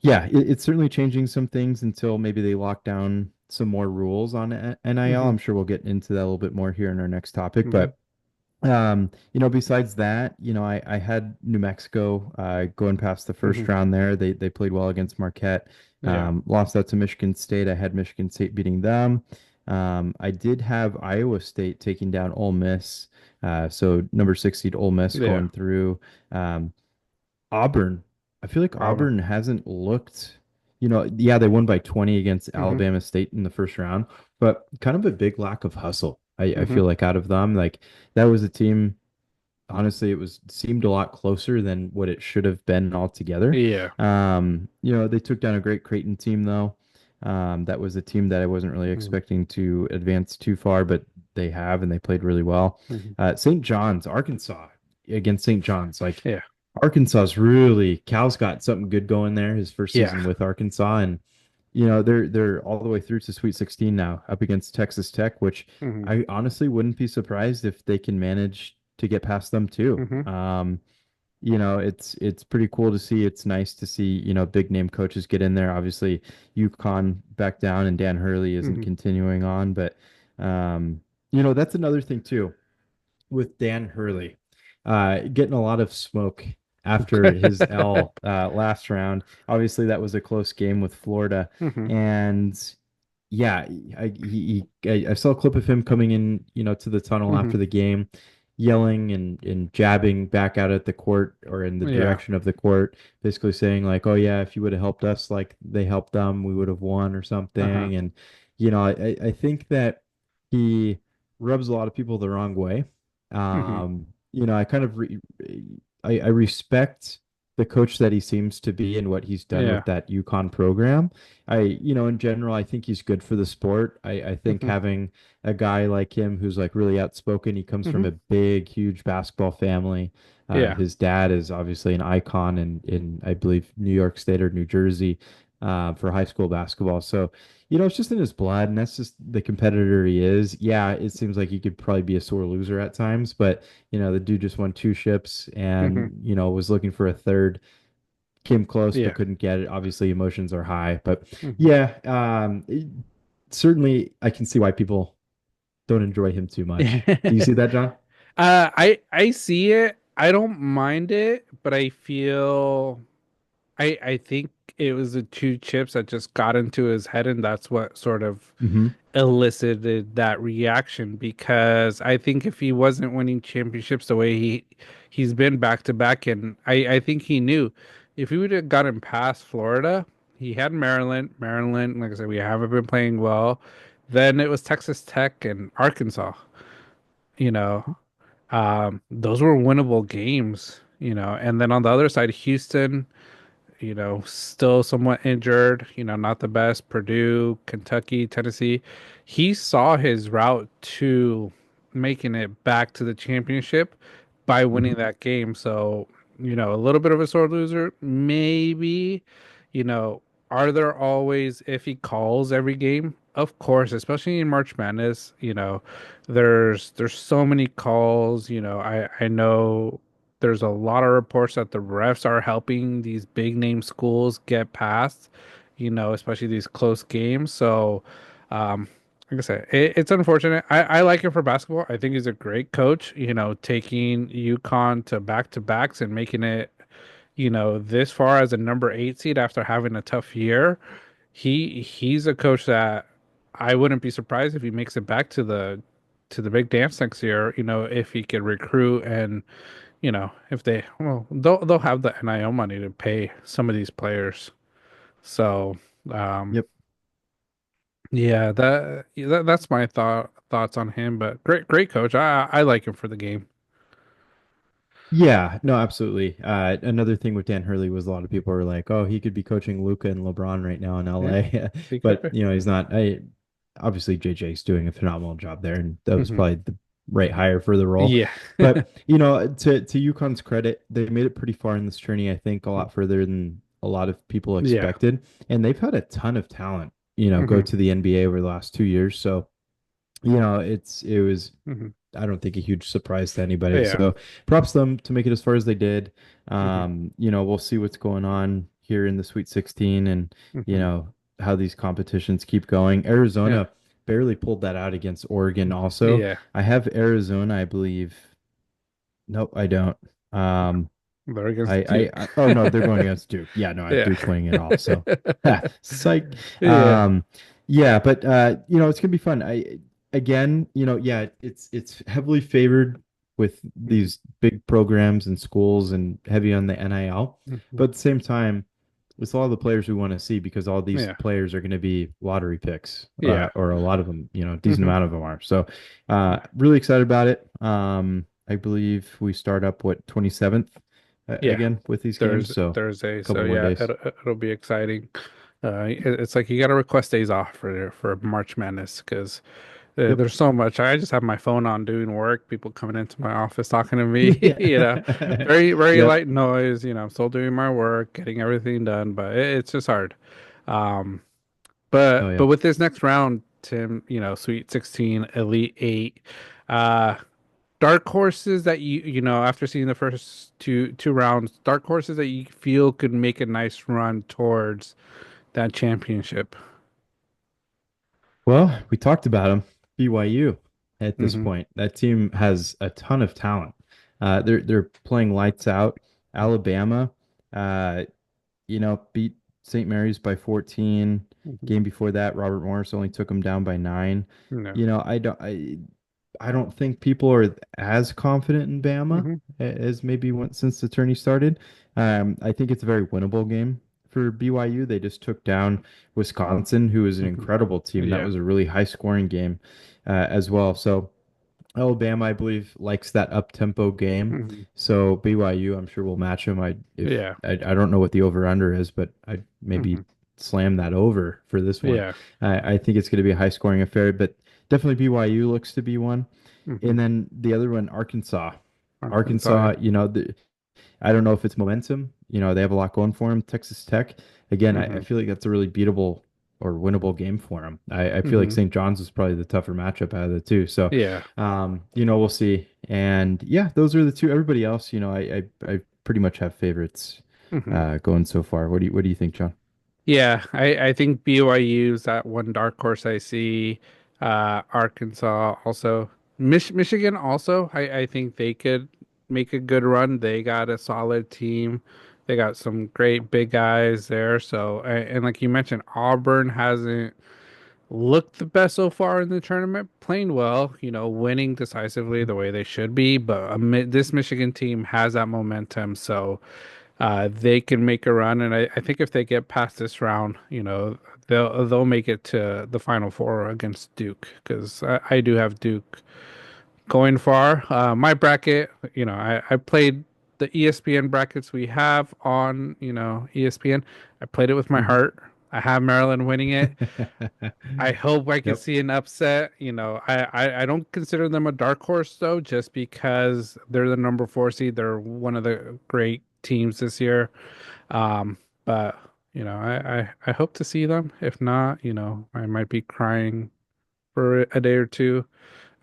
yeah, it's certainly changing some things until maybe they lock down some more rules on NIL. hmm I'm sure we'll get into that a little bit more here in our next topic. hmm But besides that, I had New Mexico going past the hmm first round there. They played well against Marquette. yeah, Lost out to Michigan State. I had Michigan State beating them. I did have Iowa State taking down Ole Miss. So number 6 seed Ole Miss yeah, going through. Um, Auburn. I feel like Auburn. Auburn hasn't looked, yeah, they won by 20 against hmm Alabama State in the first round, but kind of a big lack of hustle. I hmm feel like out of them, like that was a team, honestly, it seemed a lot closer than what it should have been altogether. Yeah. They took down a great Creighton team though. That was a team that I wasn't really hmm expecting to advance too far, but they have and they played really well. hmm St. John's, Arkansas against St. John's, like Yeah. Arkansas's really Cal's got something good going there. His first Yeah. season with Arkansas, and they're all the way through to Sweet 16 now, up against Texas Tech, which hmm I honestly wouldn't be surprised if they can manage to get past them too. hmm It's pretty cool to see. It's nice to see, big name coaches get in there. Obviously, UConn back down and Dan Hurley isn't hmm continuing on, but that's another thing too with Dan Hurley, getting a lot of smoke after his L last round. Obviously, that was a close game with Florida, hmm and yeah, I saw a clip of him coming in, to the tunnel hmm after the game, yelling and jabbing back out at the court or in the Yeah. direction of the court, basically saying like, "Oh yeah, if you would have helped us like they helped them, we would have won or Uh-huh. something." And I think that he rubs a lot of people the wrong way. hmm I kind of I respect the coach that he seems to be and what he's done Yeah. with that UConn program. In general, I think he's good for the sport. I think hmm having a guy like him who's like really outspoken, he comes from hmm a big, huge basketball family. Yeah. His dad is obviously an icon in I believe New York State or New Jersey for high school basketball. So, it's just in his blood, and that's just the competitor he is. Yeah, it seems like he could probably be a sore loser at times, but the dude just won two ships hmm and was looking for a third, came close but Yeah. couldn't get it. Obviously, emotions are high, but hmm yeah, certainly I can see why people don't enjoy him too much. Do you see that, John? I see it. I don't mind it, but I feel I think it was the two chips that just got into his head, and that's what sort of Hmm. elicited that reaction. Because I think if he wasn't winning championships the way he's been back to back, and I think he knew if he would have gotten past Florida, he had Maryland. Maryland, like I said, we haven't been playing well. Then it was Texas Tech and Arkansas. You know, those were winnable games. And then on the other side, Houston, still somewhat injured, not the best. Purdue, Kentucky, Tennessee. He saw his route to making it back to the championship by winning Hmm. that game. So, a little bit of a sore loser, maybe, you know. are there always iffy calls every game? Of course, especially in March Madness, there's so many calls, I know there's a lot of reports that the refs are helping these big name schools get past, especially these close games. So, um, like I said, it's unfortunate. I like him for basketball. I think he's a great coach, taking UConn to back-to-backs and making it this far as a number 8 seed after having a tough year. He's a coach that I wouldn't be surprised if he makes it back to the big dance next year, if he could recruit and, if they'll have the NIL money to pay some of these players. So, um Yep. yeah, that's my thoughts on him, but great coach. I like him for the game. Yeah, no, absolutely. Another thing with Dan Hurley was a lot of people were like, "Oh, he could be coaching Luca and LeBron right now in Yeah, LA," he could but be. he's not. Obviously, JJ's doing a phenomenal job there, and that was Hmm. probably the right hire for the role. Yeah. But to UConn's credit, they made it pretty far in this journey. I think a lot further than a lot of people Yeah. expected, and they've had a ton of talent. Go Hmm. to the NBA over the last 2 years. So it was Hmm. I don't think a huge surprise to anybody. Yeah. So props them to make it as far as they did. Hmm. We'll see what's going on here in the Sweet 16 and Hmm. how these competitions keep going. Yeah. Arizona barely pulled that out against Oregon also. Yeah. I have Arizona, I believe. Nope, I don't. Um, They're against Duke. oh no, they're going against Duke. Yeah, no, I have Yeah. Duke winning it all. So, psych. Yeah. Um, yeah, but it's gonna be fun. Again, yeah, it's heavily favored with Mhm. these big programs and schools and heavy on the NIL. Mhm. But at the same time, it's a lot of the players we want to see because all these Yeah. players are going to be lottery picks, Yeah. or a lot of them, a decent Hmm. amount of them are. So, really excited about it. I believe we start up 27th Yeah. again with these games, so Thursday. a So couple more yeah, days. it'll be exciting. It's like you got to request days off for March Madness because Yep. there's so much. I just have my phone on doing work. People coming into my office talking to me. Yeah. Very very Yep. light noise. I'm still doing my work, getting everything done, but it's just hard. Um, Oh but yeah. with this next round, Tim, Sweet 16, Elite 8, uh, dark horses that after seeing the first two rounds, dark horses that you feel could make a nice run towards that championship. Well, we talked about them. BYU at this Hmm. point. That team has a ton of talent. They're playing lights out. Alabama, uh, beat St. Mary's by 14. Hmm. Game before that, Robert Morris only took them down by 9. No. I don't think people are as confident in Bama Hmm. as maybe since the tourney started. I think it's a very winnable game for BYU. They just took down Wisconsin, who is an Hmm. incredible team. That Yeah. was a really high scoring game as well. So Alabama, I believe, likes that up tempo game. Hmm. So BYU, I'm sure will match them. Yeah. I don't know what the over under is, but I'd Hmm. maybe slam that over for this one. Yeah. I think it's going to be a high scoring affair, but definitely BYU looks to be one. Hmm. And then the other one, Arkansas. Arkansas. Yeah. Arkansas, I don't know if it's momentum. They have a lot going for them. Texas Tech, again, I Hmm. feel like that's a really beatable or winnable game for them. I feel like Hmm. St. John's is probably the tougher matchup out of the two. So, Yeah. we'll see. And yeah, those are the two. Everybody else, I pretty much have favorites Hmm. going so far. What do you think, John? Yeah, I think BYU's that one dark horse I see. Arkansas also. Michigan also. I think they could make a good run. They got a solid team. They got some great big guys there. So, and like you mentioned, Auburn hasn't looked the best so far in the tournament, playing well, winning decisively the way they should be. But this Michigan team has that momentum. So, they can make a run, and I think if they get past this round, they'll make it to the Final Four against Duke because I do have Duke going far. My bracket, I played the ESPN brackets we have on ESPN. I played it with my Mhm. heart. I have Maryland winning it. I hope I can Yep. see an upset. I don't consider them a dark horse though, just because they're the number 4 seed. They're one of the great teams this year. Um, but I hope to see them. If not, I might be crying for a day or two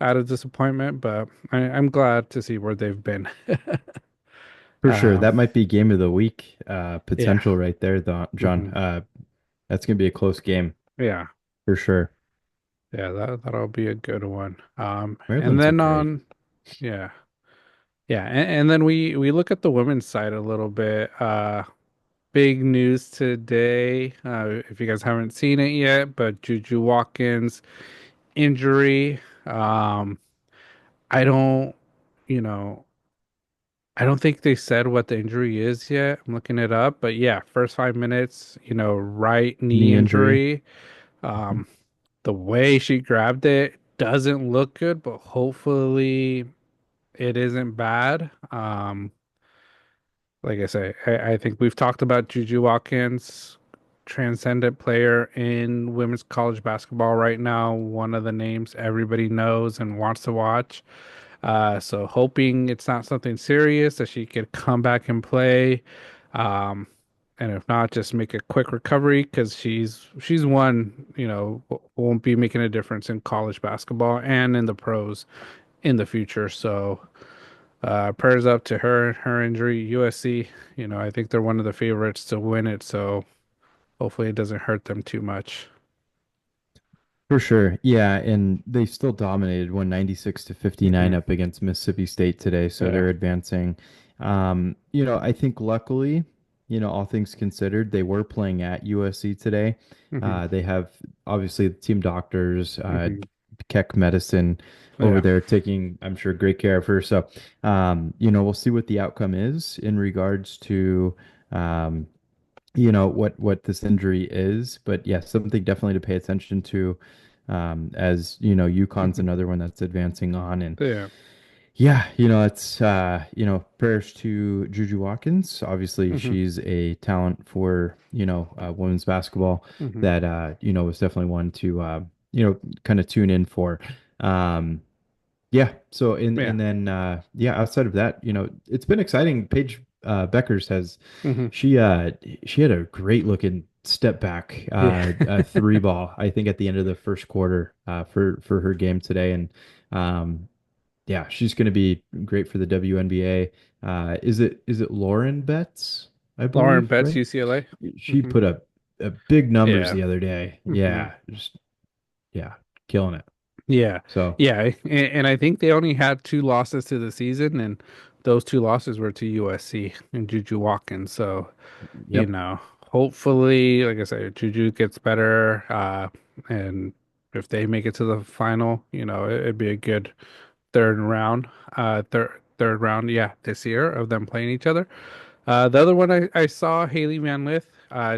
out of disappointment, but I'm glad to see where they've been. For sure. Um, That might be game of the week yeah. potential right there, though, John. hmm That's gonna be a close game Yeah. for sure. Yeah, that'll be a good one. And Maryland's are then great. yeah. Yeah, and then we look at the women's side a little bit. Big news today. If you guys haven't seen it yet, but Juju Watkins injury. I don't, you know, I don't think they said what the injury is yet. I'm looking it up, but yeah, first 5 minutes, right knee Knee injury. injury. Um, the way she grabbed it doesn't look good, but hopefully it isn't bad. Like I say, I think we've talked about Juju Watkins, transcendent player in women's college basketball right now. One of the names everybody knows and wants to watch. So hoping it's not something serious that she could come back and play. Um, and if not, just make a quick recovery because she's one, won't be making a difference in college basketball and in the pros in the future. So prayers up to her injury. USC, I think they're one of the favorites to win it. So hopefully it doesn't hurt them too much. For sure. Yeah, and they still dominated 196 to 59 hmm up against Mississippi State today, so Yeah. they're advancing. I think luckily, all things considered, they were playing at USC today. hmm They have obviously the team doctors, hmm Keck Medicine over Yeah. there taking, I'm sure, great care of her. So, we'll see what the outcome is in regards to um, what this injury is, but yeah, something definitely to pay attention to. As UConn's hmm another one that's advancing on, and Yeah. yeah, it's prayers to Juju Watkins. Obviously, hmm she's a talent for women's basketball hmm that was definitely one to kind of tune in for. Um, yeah. So Yeah. and then outside of that, it's been exciting. Paige Beckers has hmm she uh she had a great looking step back Yeah. three ball, I think at the end of the first quarter for her game today. And yeah, she's gonna be great for the WNBA. Is it Lauren Betts, I Lauren believe, Betts, right? UCLA. She hmm put up big numbers Yeah. the other day. hmm Yeah, just yeah, killing it. Yeah. So Yeah. And I think they only had two losses to the season, and those two losses were to USC and Juju Watkins. So, yep. hopefully, like I said, Juju gets better. And if they make it to the final, it'd be a good third round, third round, yeah, this year of them playing each other. The other one I saw Haley Van Lith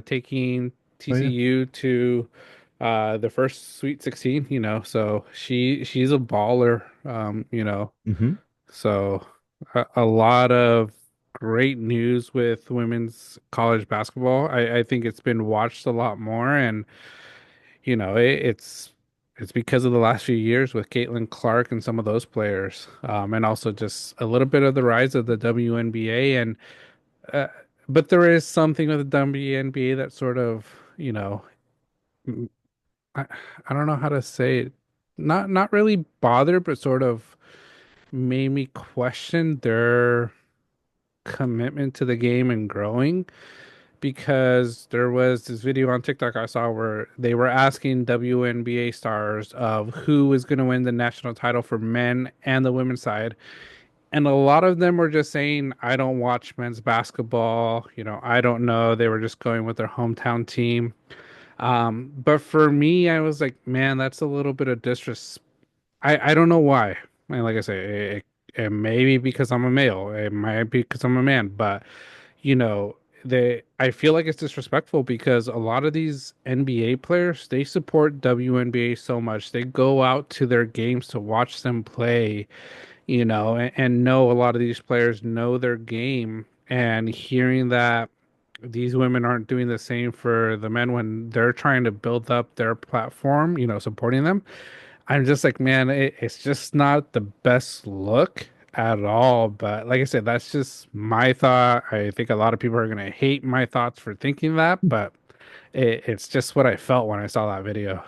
taking Oh yeah. TCU to the first Sweet 16, so she's a baller, Mm-hmm. so a lot of great news with women's college basketball. I think it's been watched a lot more, and it's because of the last few years with Caitlin Clark and some of those players, and also just a little bit of the rise of the WNBA. And uh, but there is something with the WNBA that sort of, mm, I, I don't know how to say it. Not really bothered, but sort of made me question their commitment to the game and growing. Because there was this video on TikTok I saw where they were asking WNBA stars of who was going to win the national title for men and the women's side. And a lot of them were just saying, I don't watch men's basketball. I don't know. They were just going with their hometown team. But for me, I was like, man, that's a little bit of disrespect. I don't know why. And like I say, it may be because I'm a male. It might be because I'm a man. But you know, I feel like it's disrespectful because a lot of these NBA players, they support WNBA so much. They go out to their games to watch them play, and know a lot of these players know their game. And hearing that these women aren't doing the same for the men when they're trying to build up their platform, supporting them, I'm just like, man, it's just not the best look at all. But like I said, that's just my thought. I think a lot of people are gonna hate my thoughts for thinking that, but it's just what I felt when I saw that video.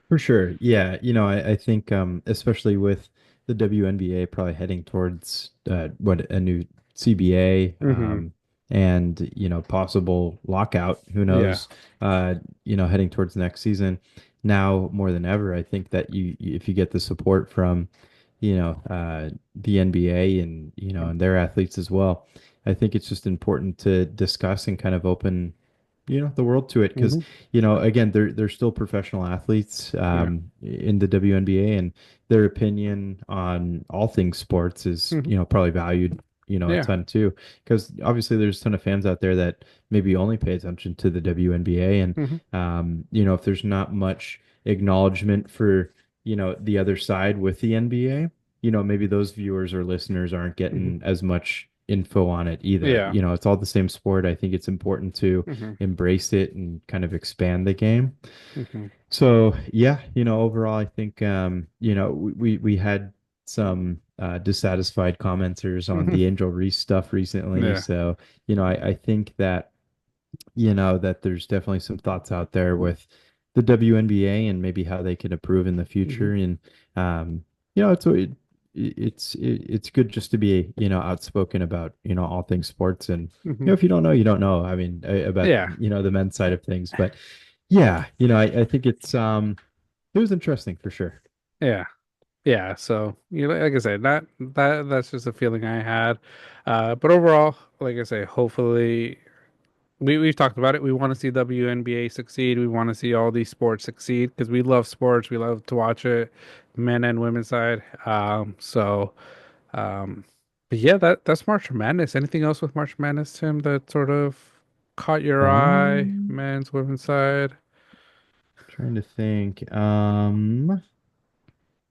For sure. Yeah. I think especially with the WNBA probably heading towards what a new CBA Hmm. and possible lockout, who Yeah. knows, heading towards next season. Now more than ever, I think that if you get the support from, the NBA and and their athletes as well, I think it's just important to discuss and kind of open the world to it because Hmm. again they're still professional athletes Yeah. in the WNBA, and their opinion on all things sports is Hmm. probably valued a Yeah. ton too, because obviously there's a ton of fans out there that maybe only pay attention to the WNBA, and Hmm. if there's not much acknowledgement for the other side with the NBA, maybe those viewers or listeners aren't Hmm. getting as much info on it either. Yeah. It's all the same sport. I think it's important to Hmm. embrace it and kind of expand the game. Hmm. So yeah, overall, I think we had some dissatisfied commenters on Hmm. the Angel Reese stuff recently. Yeah. So I think that that there's definitely some thoughts out there with the WNBA and maybe how they can improve in the Hmm. future. And it's good just to be outspoken about all things sports. And Hmm. if you don't know, you don't know. I mean, about Yeah. the men's side of things, but yeah, I think it was interesting for sure. Yeah. Yeah. So, like I said, that's just a feeling I had. But overall, like I say, hopefully we've talked about it. We want to see WNBA succeed. We want to see all these sports succeed because we love sports. We love to watch it, men and women's side. Um, but yeah, that's March Madness. Anything else with March Madness, Tim, that sort of caught your eye, Um, men's, women's side? Trying to think.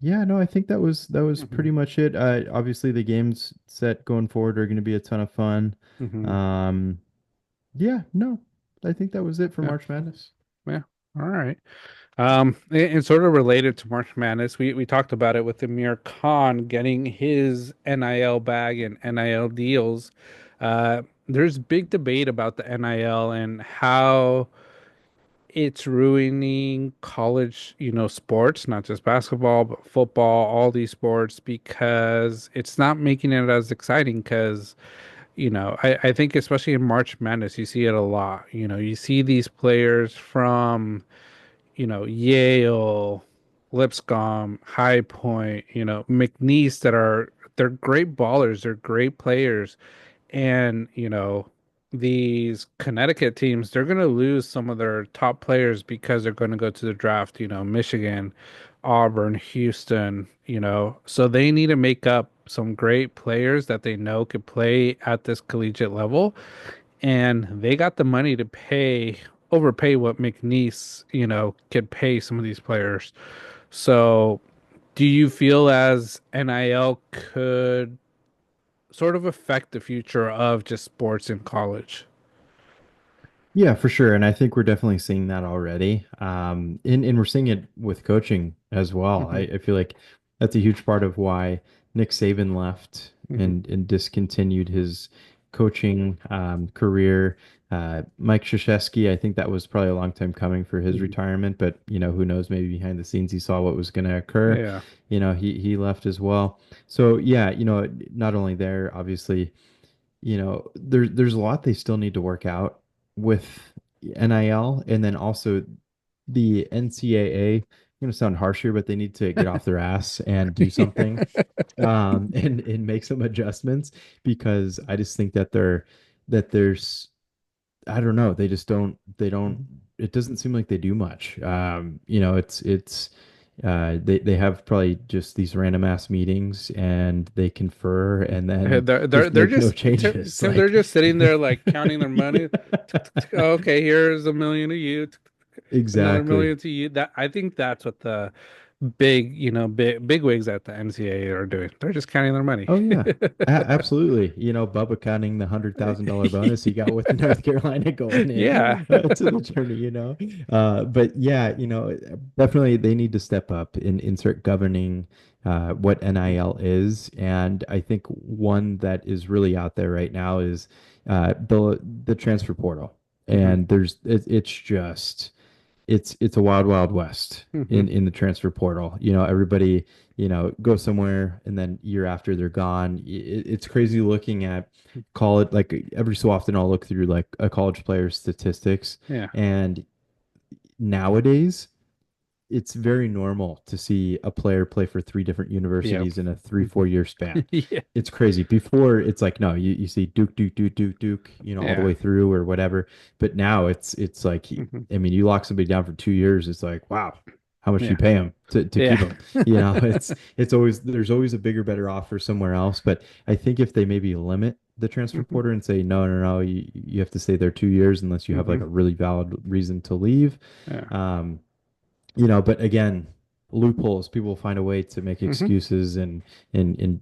Yeah, no, I think that was Hmm. pretty much it. Obviously the games set going forward are going to be a ton of fun. Hmm. Um, yeah, no, I think that was it for Yeah. March Madness. Yeah. All right. And sort of related to March Madness, we talked about it with Amir Khan getting his NIL bag and NIL deals. There's big debate about the NIL and how it's ruining college, sports, not just basketball, but football, all these sports, because it's not making it as exciting. Because, I think especially in March Madness, you see it a lot. You see these players from Yale, Lipscomb, High Point, McNesse that they're great ballers, they're great players. And, these Connecticut teams, they're going to lose some of their top players because they're going to go to the draft, Michigan, Auburn, Houston, so they need to make up some great players that they know could play at this collegiate level, and they got the money to overpay what McNeese, could pay some of these players. So, do you feel as NIL could sort of affect the future of just sports in college? Yeah, for sure. And I think we're definitely seeing that already. And we're seeing it with coaching as well. I, Hmm. I feel like that's a huge part of why Nick Saban left Hmm. and discontinued his coaching career. Mike Krzyzewski, I think that was probably a long time coming for his Hmm. retirement, but who knows, maybe behind the scenes he saw what was going to occur. Yeah. He left as well. So yeah, not only there, obviously there's a lot they still need to work out with NIL, and then also the NCAA. Going to sound harsh here, but they need to get off their ass and do something, and make some adjustments, because I just think that there's I don't know, they don't it doesn't seem like they do much. It's they have probably just these random ass meetings and they confer and then just They're make no just changes. Tim, they're Like just sitting there like counting their money. Okay, here's a million to you, another exactly. million to you. That I think that's what the big wigs at the NCAA are doing. They're just counting their money. Oh yeah. Absolutely. Bubba counting the $100,000 bonus he got with North Carolina going Yeah. in to the tourney, but yeah, definitely they need to step up and start governing what NIL is. And I think one that is really out there right now is the transfer portal. Hmm. and it's just it's a wild wild west Hmm. in the transfer portal. Everybody goes somewhere and then year after they're gone. It's crazy looking at college. Like every so often I'll look through like a college player's statistics, Yeah. and nowadays it's very normal to see a player play for three different Yeah. universities in a three, Hmm. 4 year span. Yeah. It's crazy. Before it's like, no, you see Duke, Duke, Duke, Duke, Duke, all the Yeah. way through or whatever. But now it's like, Hmm. I mean, you lock somebody down for 2 years, it's like, wow, how much do you Yeah. pay them to keep Yeah. them? It's always, there's always a bigger, better offer somewhere else. But I think if they maybe limit the transfer Hmm. portal and say, no, no, no, you have to stay there 2 years unless you have like Hmm. a really valid reason to leave. Yeah. Um, but again, loopholes, people find a way to make Hmm. excuses and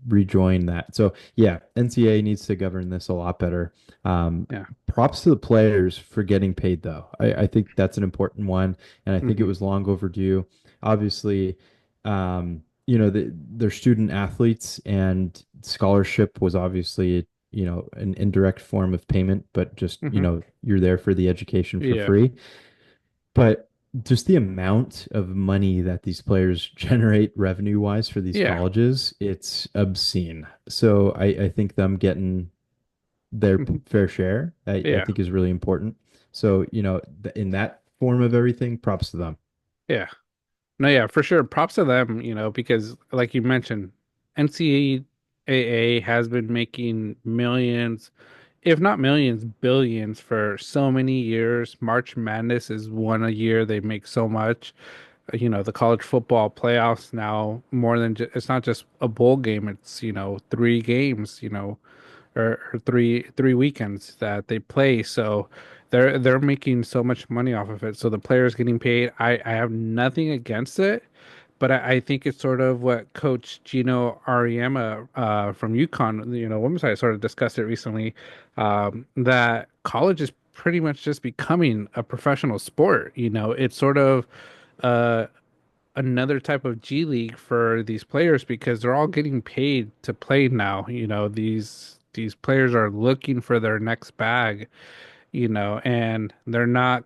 rejoin that. So yeah, NCAA needs to govern this a lot better. Yeah. Props to the players for getting paid though. I think that's an important one, and I think it Hmm. was long overdue. Obviously, they're student athletes, and scholarship was obviously an indirect form of payment, but just Hmm. you're there for the education for Yeah. free. But just the amount of money that these players generate revenue wise for these Yeah. colleges, it's obscene. So I think them getting their Hmm. fair share, I Yeah. think is really important. So, in that form of everything, props to them. Yeah. No, yeah, for sure. Props to them, because like you mentioned, NCAA has been making millions, if not millions, billions for so many years. March Madness is one a year. They make so much. The college football playoffs now more than it's not just a bowl game. It's, three games, or three weekends that they play. So they're making so much money off of it. So the players getting paid, I have nothing against it, but I think it's sort of what Coach Gino Ariema from UConn, women's side sort of discussed it recently, that college is pretty much just becoming a professional sport. It's sort of uh another type of G League for these players because they're all getting paid to play now. These players are looking for their next bag, and they're not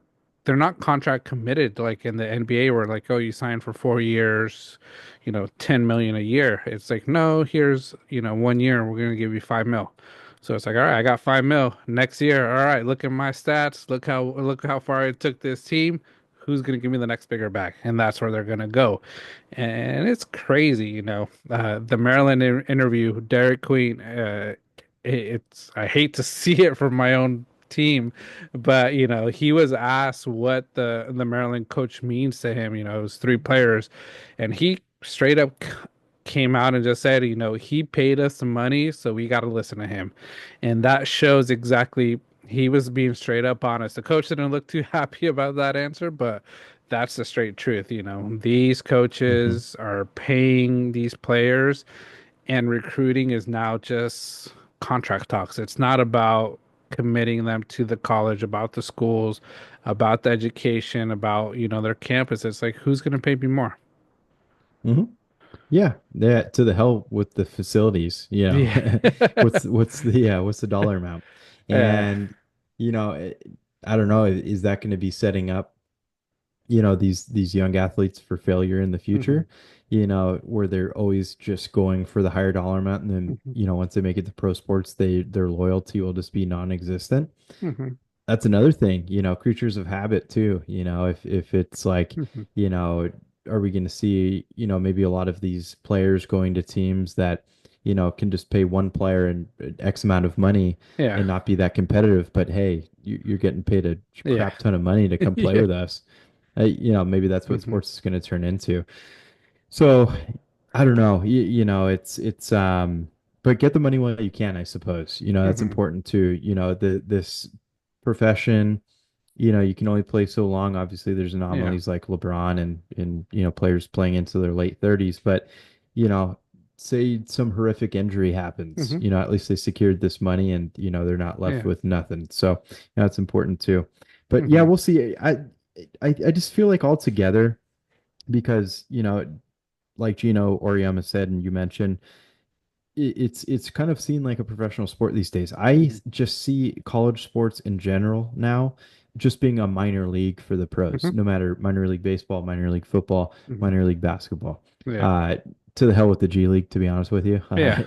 contract committed like in the NBA where like, oh, you sign for 4 years, 10 million a year. It's like, no, here's, 1 year, we're gonna give you 5 mil. So it's like, all right, I got 5 mil next year. All right, look at my stats. Look how far I took this team. Who's gonna give me the next bigger bag? And that's where they're gonna go. And it's crazy, the Maryland interview, Derek Queen, it's I hate to see it from my own team, but he was asked what the Maryland coach means to him. It was three players, and he straight up came out and just said, he paid us some money, so we got to listen to him, and that shows exactly he was being straight up honest. The coach didn't look too happy about that answer, but that's the straight truth. These Mhm. coaches are paying these players, and recruiting is now just contract talks. It's not about committing them to the college, about the schools, about the education, about, their campus. It's like, who's going to pay me more? Mhm. Yeah, yeah, to the hell with the facilities, Yeah. what's the dollar amount? Yeah. And you know, it- I don't know, is that going to be setting up, these young athletes for failure in the Hmm. future, where they're always just going for the higher dollar amount, and then, Hmm. once they make it to pro sports, their loyalty will just be non-existent. Hmm. That's another thing, creatures of habit too. If it's like, Hmm. you know, are we going to see, maybe a lot of these players going to teams that, can just pay one player and X amount of money Yeah. and not be that competitive, but hey, you're getting paid a Yeah. crap ton of money to come play Yeah. with us. Maybe that's what Hmm. sports is going to turn into. So I don't know. But get the money while you can, I suppose. That's Hmm. important too. This profession, you can only play so long. Obviously, there's Yeah. anomalies like LeBron and players playing into their late 30s. But you know, say some horrific injury happens, Hmm. at least they secured this money and they're not left Yeah. with nothing. So that's important too. But yeah, Hmm. we'll see. I just feel like altogether because like Gino Oriama said and you mentioned, it's kind of seen like a professional sport these days. I Hmm. just see college sports in general now just being a minor league for the pros, Hmm. no matter minor league baseball, minor league football, Hmm. minor league basketball. Yeah. Uh, to the hell with the G League, to be honest with you. Yeah.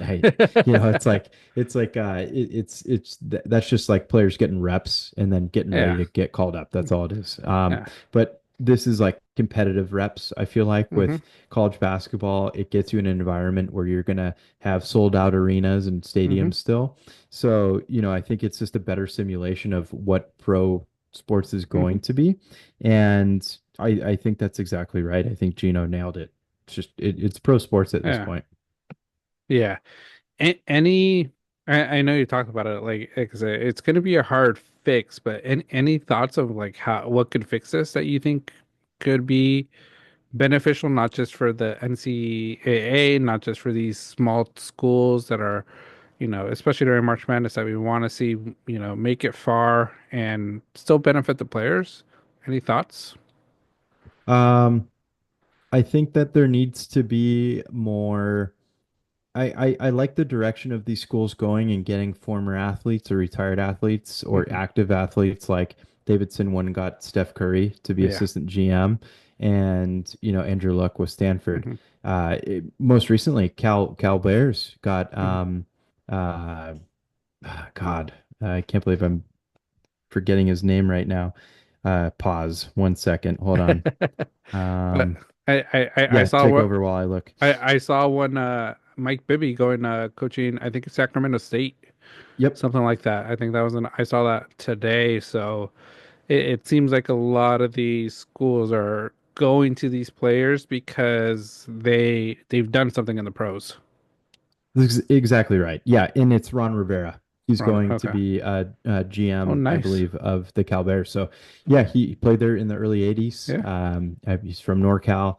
That's just like players getting reps and then getting ready Yeah. to get called up. That's all it is. Yeah. But this is like competitive reps, I feel like, Hmm. with college basketball. It gets you in an environment where you're going to have sold out arenas and Hmm. stadiums still. So, I think it's just a better simulation of what pro sports is Hmm. going to be. And I think that's exactly right. I think Gino nailed it. It's pro sports at this Yeah. point. Yeah. Any, I know you talked about it, like I said, it's going to be a hard fix, but any thoughts of like what could fix this that you think could be beneficial, not just for the NCAA, not just for these small schools that are, especially during March Madness that we want to see, make it far and still benefit the players. Any thoughts? Um, I think that there needs to be more. I like the direction of these schools going and getting former athletes or retired athletes or Hmm. active athletes like Davidson one got Steph Curry to be Yeah. assistant GM and Andrew Luck with Stanford. Hmm. Most recently Cal Bears got Hmm. uh God, I can't believe I'm forgetting his name right now. Pause 1 second. Hold on. But Um I yeah, saw take what over while I look. I saw one Mike Bibby going coaching, I think it's Sacramento State, Yep. something like that. I think that was I saw that today. So it seems like a lot of these schools are going to these players because they've done something in the pros. This is exactly right. Yeah, and it's Ron Rivera. He's Ron, going to okay. be Oh, GM, I nice. believe, of the Cal Bears. So, yeah, he played there in the early 80s. Yeah. He's from NorCal.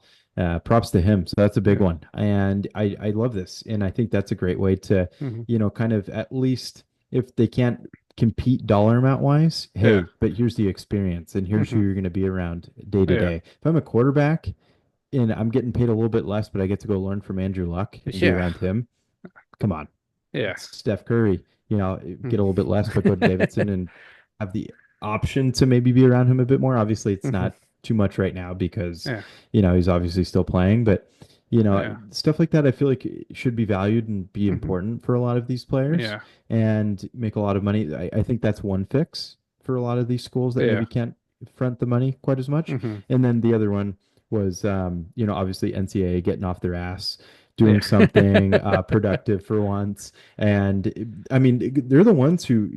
Props to him. So that's a big Yeah. one. And I love this. And I think that's a great way to, Hmm. kind of at least if they can't compete dollar amount wise, Yeah. hey, but here's the experience and here's who Hmm. you're going to be around day to Yeah. day. If I'm a quarterback and I'm getting paid a little bit less, but I get to go learn from Andrew Luck and be Yeah. around him, come on. Yeah. It's Steph Curry, get a little bit less, but go to Davidson and have the option to maybe be around him a bit more. Obviously, it's Hmm. not too much right now because, Yeah. he's obviously still playing, but Yeah. stuff like that I feel like should be valued and be Hmm. important for a lot of these players Yeah. and make a lot of money. I think that's one fix for a lot of these schools that Yeah. maybe can't front the money quite as much. Hmm. And then the other one was, obviously NCAA getting off their ass, Yeah. doing something productive for once. And I mean, they're the ones who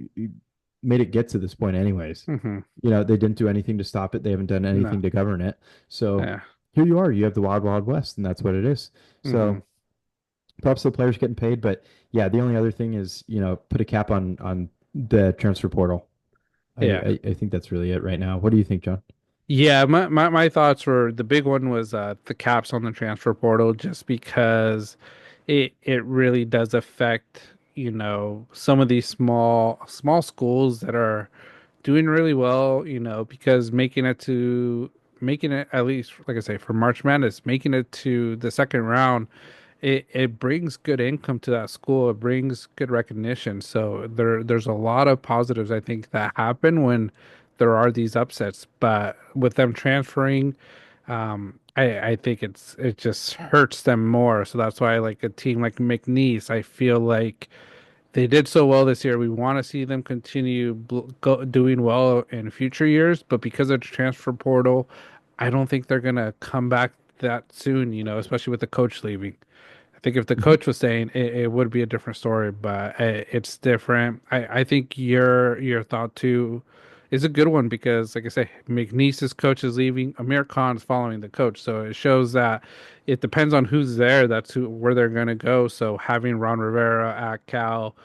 made it get to this point, anyways. Hmm. They didn't do anything to stop it. They haven't done No. anything to govern it. So Yeah. here you are. You have the Wild Wild West, and that's what it is. Hmm. So props to the players getting paid. But yeah, the only other thing is, put a cap on the transfer portal. Yeah. I think that's really it right now. What do you think, John? Yeah, my thoughts were the big one was the caps on the transfer portal just because it really does affect, some of these small schools that are doing really well, because making it at least like I say for March Madness, making it to the second round, it brings good income to that school. It brings good recognition. So there's a lot of positives I think that happen when there are these upsets. But with them transferring, I think it just hurts them more. So that's why like a team like McNesse, I feel like they did so well this year. We want to see them continue doing well in future years, but because of the transfer portal, I don't think they're gonna come back that soon, especially with the coach leaving. I think if the Mhm. coach was staying, it would be a different story, but it's different. I think your thought too is a good one because, like I say, McNeese's coach is leaving. Amir Khan's following the coach, so it shows that it depends on who's there. That's where they're going to go. So having Ron Rivera at Cal,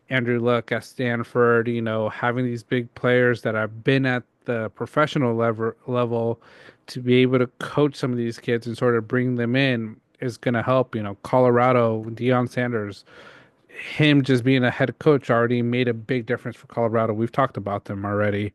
Andrew Luck at Stanford, having these big players that have been at the professional level to be able to coach some of these kids and sort of bring them in is going to help. Colorado, Deion Sanders, him just being a head coach already made a big difference for Colorado. We've talked about them already.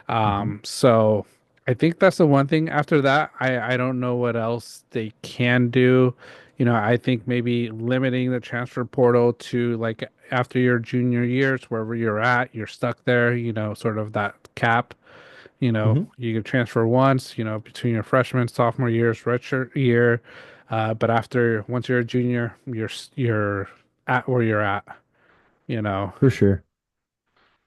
Mhm. So I think that's the one thing. After that, I don't know what else they can do. I think maybe limiting the transfer portal to like after your junior years, wherever you're at, you're stuck there, sort of that cap. Hmm. You can transfer once, between your freshman, sophomore years, redshirt year. But once you're a junior, you're at where you're at, you know. For sure.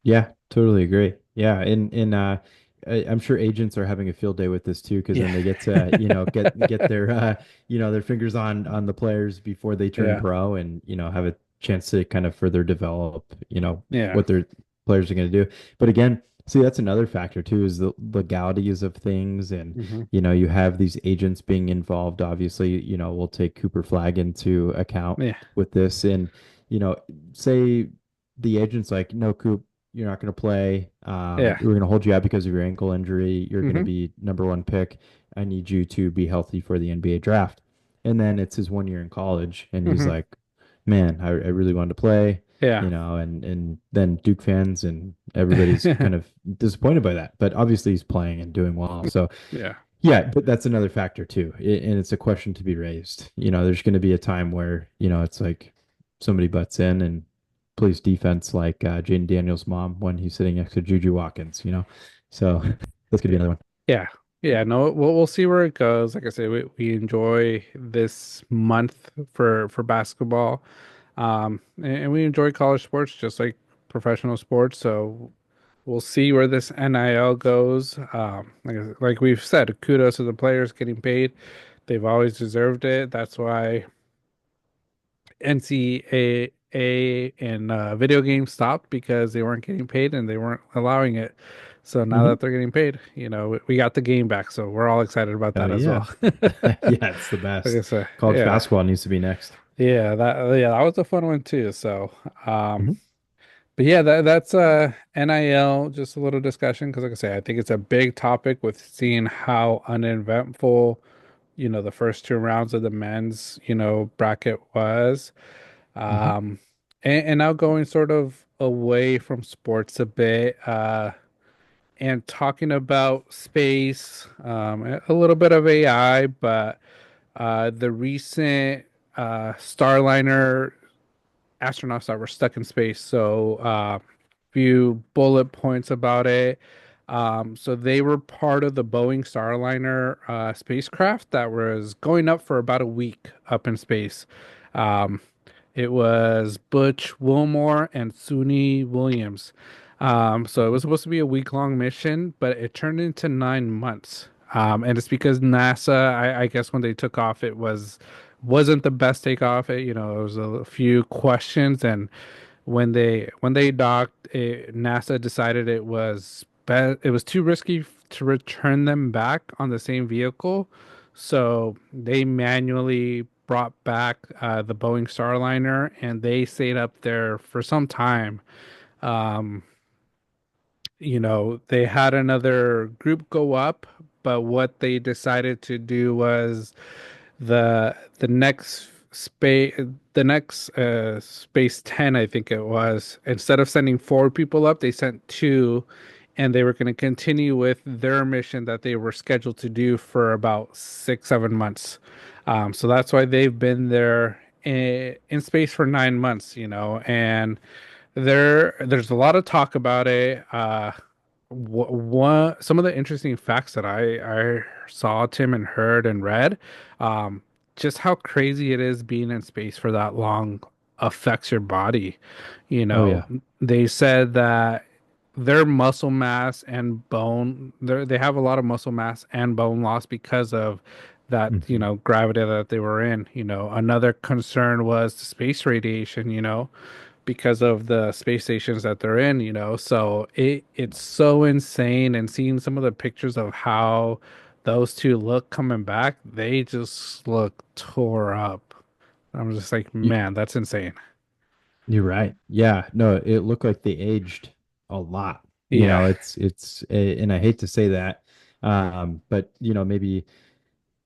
Yeah, totally agree. Yeah, I'm sure agents are having a field day with this too, because Yeah. then they get to, get their their fingers on the players before they turn Yeah. pro and, have a chance to kind of further develop, Yeah. what their players are going to do. But again, see, that's another factor too, is the legalities of things. And, Hmm. you have these agents being involved. Obviously, we'll take Cooper Flag into account Yeah. with this. And, you know, say the agent's like, no, Coop, you're not going to play. Yeah. We're going to hold you out because of your ankle injury. You're going to Hmm. be number one pick. I need you to be healthy for the NBA draft. And then it's his 1 year in college, and he's Hmm. like, "Man, I really wanted to play." Yeah. And then Duke fans and everybody's kind of disappointed by that. But obviously, he's playing and doing well. So Yeah. yeah, but that's another factor too, and it's a question to be raised. There's going to be a time where it's like somebody butts in and plays defense like Jaden Daniels' mom when he's sitting next to Juju Watkins. So that's going to be another one. Yeah. Yeah. No, we'll see where it goes. Like I said, we enjoy this month for basketball. And we enjoy college sports just like professional sports. So we'll see where this NIL goes. Like we've said, kudos to the players getting paid. They've always deserved it. That's why NCAA and video games stopped because they weren't getting paid and they weren't allowing it. So now Hmm. that they're getting paid, we got the game back. So we're all excited about Oh that as yeah, well. yeah, it's the Like I best. said, College yeah, basketball needs to be next. that was a fun one too. So, um, Hmm. but yeah, that's NIL. Just a little discussion because, like I say, I think it's a big topic with seeing how uneventful, the first two rounds of the men's, bracket was. Hmm. Um, and now going sort of away from sports a bit, and talking about space, a little bit of AI, but the recent Starliner astronauts that were stuck in space. So, few bullet points about it. So they were part of the Boeing Starliner spacecraft that was going up for about a week up in space. Um, it was Butch Wilmore and Suni Williams. So it was supposed to be a week-long mission, but it turned into 9 months. And it's because NASA, I guess when they took off, wasn't the best takeoff. It was a few questions, and when they docked, NASA decided it was too risky to return them back on the same vehicle, so they manually brought back the Boeing Starliner, and they stayed up there for some time. Um, they had another group go up, but what they decided to do was the next space 10, I think it was, instead of sending four people up, they sent two, and they were going to continue with their mission that they were scheduled to do for about 6 7 months. So that's why they've been there in space for 9 months, and there's a lot of talk about it. What some of the interesting facts that I saw, Tim, and heard and read, um, just how crazy it is being in space for that long affects your body. You Oh know, yeah. they said that their muscle mass and they have a lot of muscle mass and bone loss because of that, Hmm. gravity that they were in. Another concern was the space radiation, because of the space stations that they're in, so it's so insane. And seeing some of the pictures of how those two look coming back, they just look tore up. I'm just like, man, that's insane. You're right. Yeah, no, it looked like they aged a lot. Yeah. And I hate to say that, but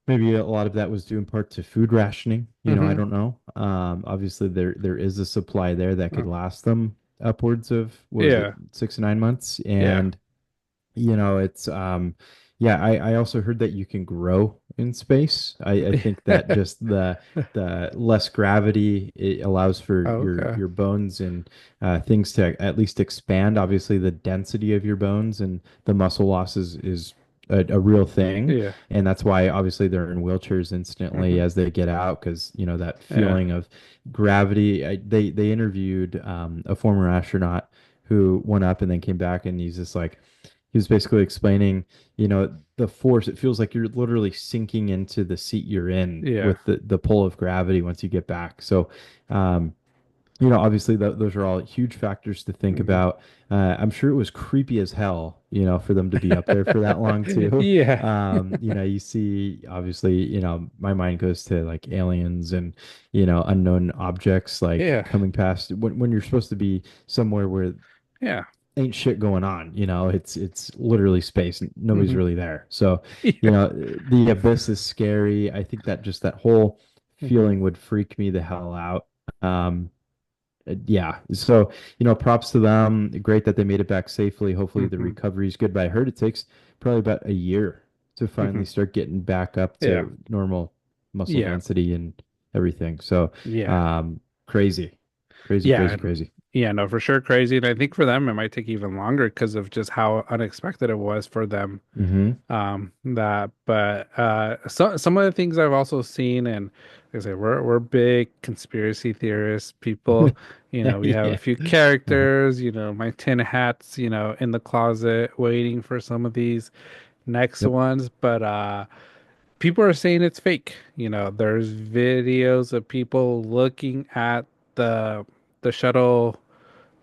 maybe a lot of that was due in part to food rationing. I Hmm. don't know. Obviously there is a supply there that could last them upwards of, what was it, Yeah. 6 to 9 months. Yeah. And it's yeah, I also heard that you can grow in space. I think that just the less gravity it allows for Okay. your bones and things to at least expand. Obviously, the density of your bones and the muscle loss is a real thing, Yeah. and that's why obviously they're in wheelchairs instantly Hmm. as they get out because you know that Yeah. feeling of gravity. They interviewed a former astronaut who went up and then came back, and he's just like he was basically explaining, you know, the force. It feels like you're literally sinking into the seat you're in Yeah. with the pull of gravity once you get back. So, um, you know, obviously those are all huge factors to think Hmm. about. I'm sure it was creepy as hell, you know, for them to be up there for that long too. Yeah. You know, you see, obviously, you know, my mind goes to like aliens and, you know, unknown objects like Yeah. coming past when you're supposed to be somewhere where Yeah. ain't shit going on. You know, it's literally space and nobody's Hmm. really there. So, you Yeah. know, the abyss is scary. I think that just that whole Hmm. feeling would freak me the hell out. Um, yeah. So, you know, props to them. Great that they made it back safely. Hopefully the Hmm. recovery is good. But I heard it takes probably about a year to Hmm. finally start getting back up Yeah. to normal muscle Yeah. density and everything. So, Yeah. um, crazy, crazy, Yeah. crazy, crazy. Yeah. No, for sure. Crazy. And I think for them, it might take even longer because of just how unexpected it was for them. Mm-hmm. But some of the things I've also seen, and like I say, we're big conspiracy theorists people. You know, we have a Yeah. few Uh-huh. characters, my tin hats, in the closet waiting for some of these next Yep. ones. But people are saying it's fake. There's videos of people looking at the the shuttle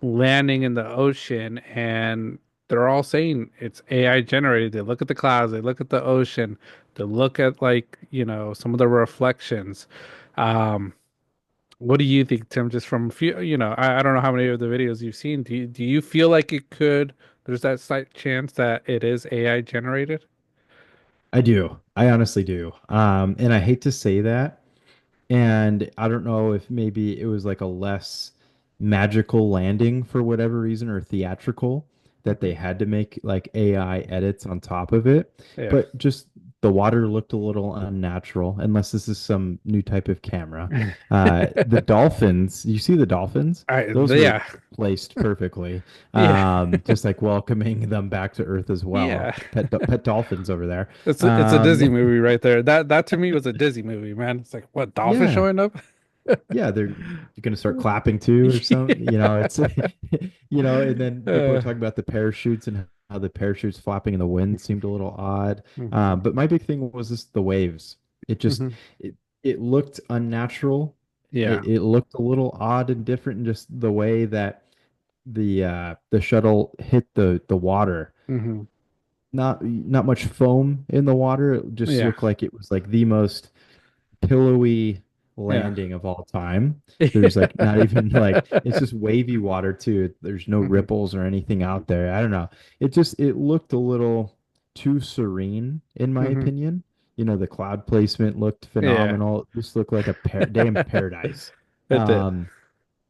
landing in the ocean, and they're all saying it's AI generated. They look at the clouds, they look at the ocean, they look at, like, some of the reflections. Um, what do you think, Tim? Just from a few, I don't know how many of the videos you've seen. Do you feel like there's that slight chance that it is AI generated? I do. I honestly do. And I hate to say that. And I don't know if maybe it was like a less magical landing for whatever reason or theatrical that they Hmm. had to make like AI edits on top of it. Yeah. But just the water looked a little unnatural, unless this is some new type of camera. The dolphins, you see the dolphins? Those were Yeah. placed perfectly. Yeah. Just like welcoming them back to Earth as well. Yeah. Pet dolphins over there. It's a Um, Disney movie right there. That to me was a Disney movie, man. It's like, what, dolphin yeah. showing up? Yeah, they're going to start clapping too or something. You know, it's you know, and then people are Uh, talking about the parachutes and how the parachutes flapping in the wind seemed a little odd. mhm, But my big thing was just the waves. It just mhm. it it looked unnatural. Yeah. It looked a little odd and different in just the way that the shuttle hit the water. Hmm. Not much foam in the water. It just Yeah. looked like it was like the most pillowy Yeah. landing of all time. There's like not even like it's just wavy water too. There's no Hmm. ripples or anything out there. I don't know. It looked a little too serene in my Hmm. opinion. You know, the cloud placement looked Yeah. phenomenal. It just looked like a day in paradise. It did. Um,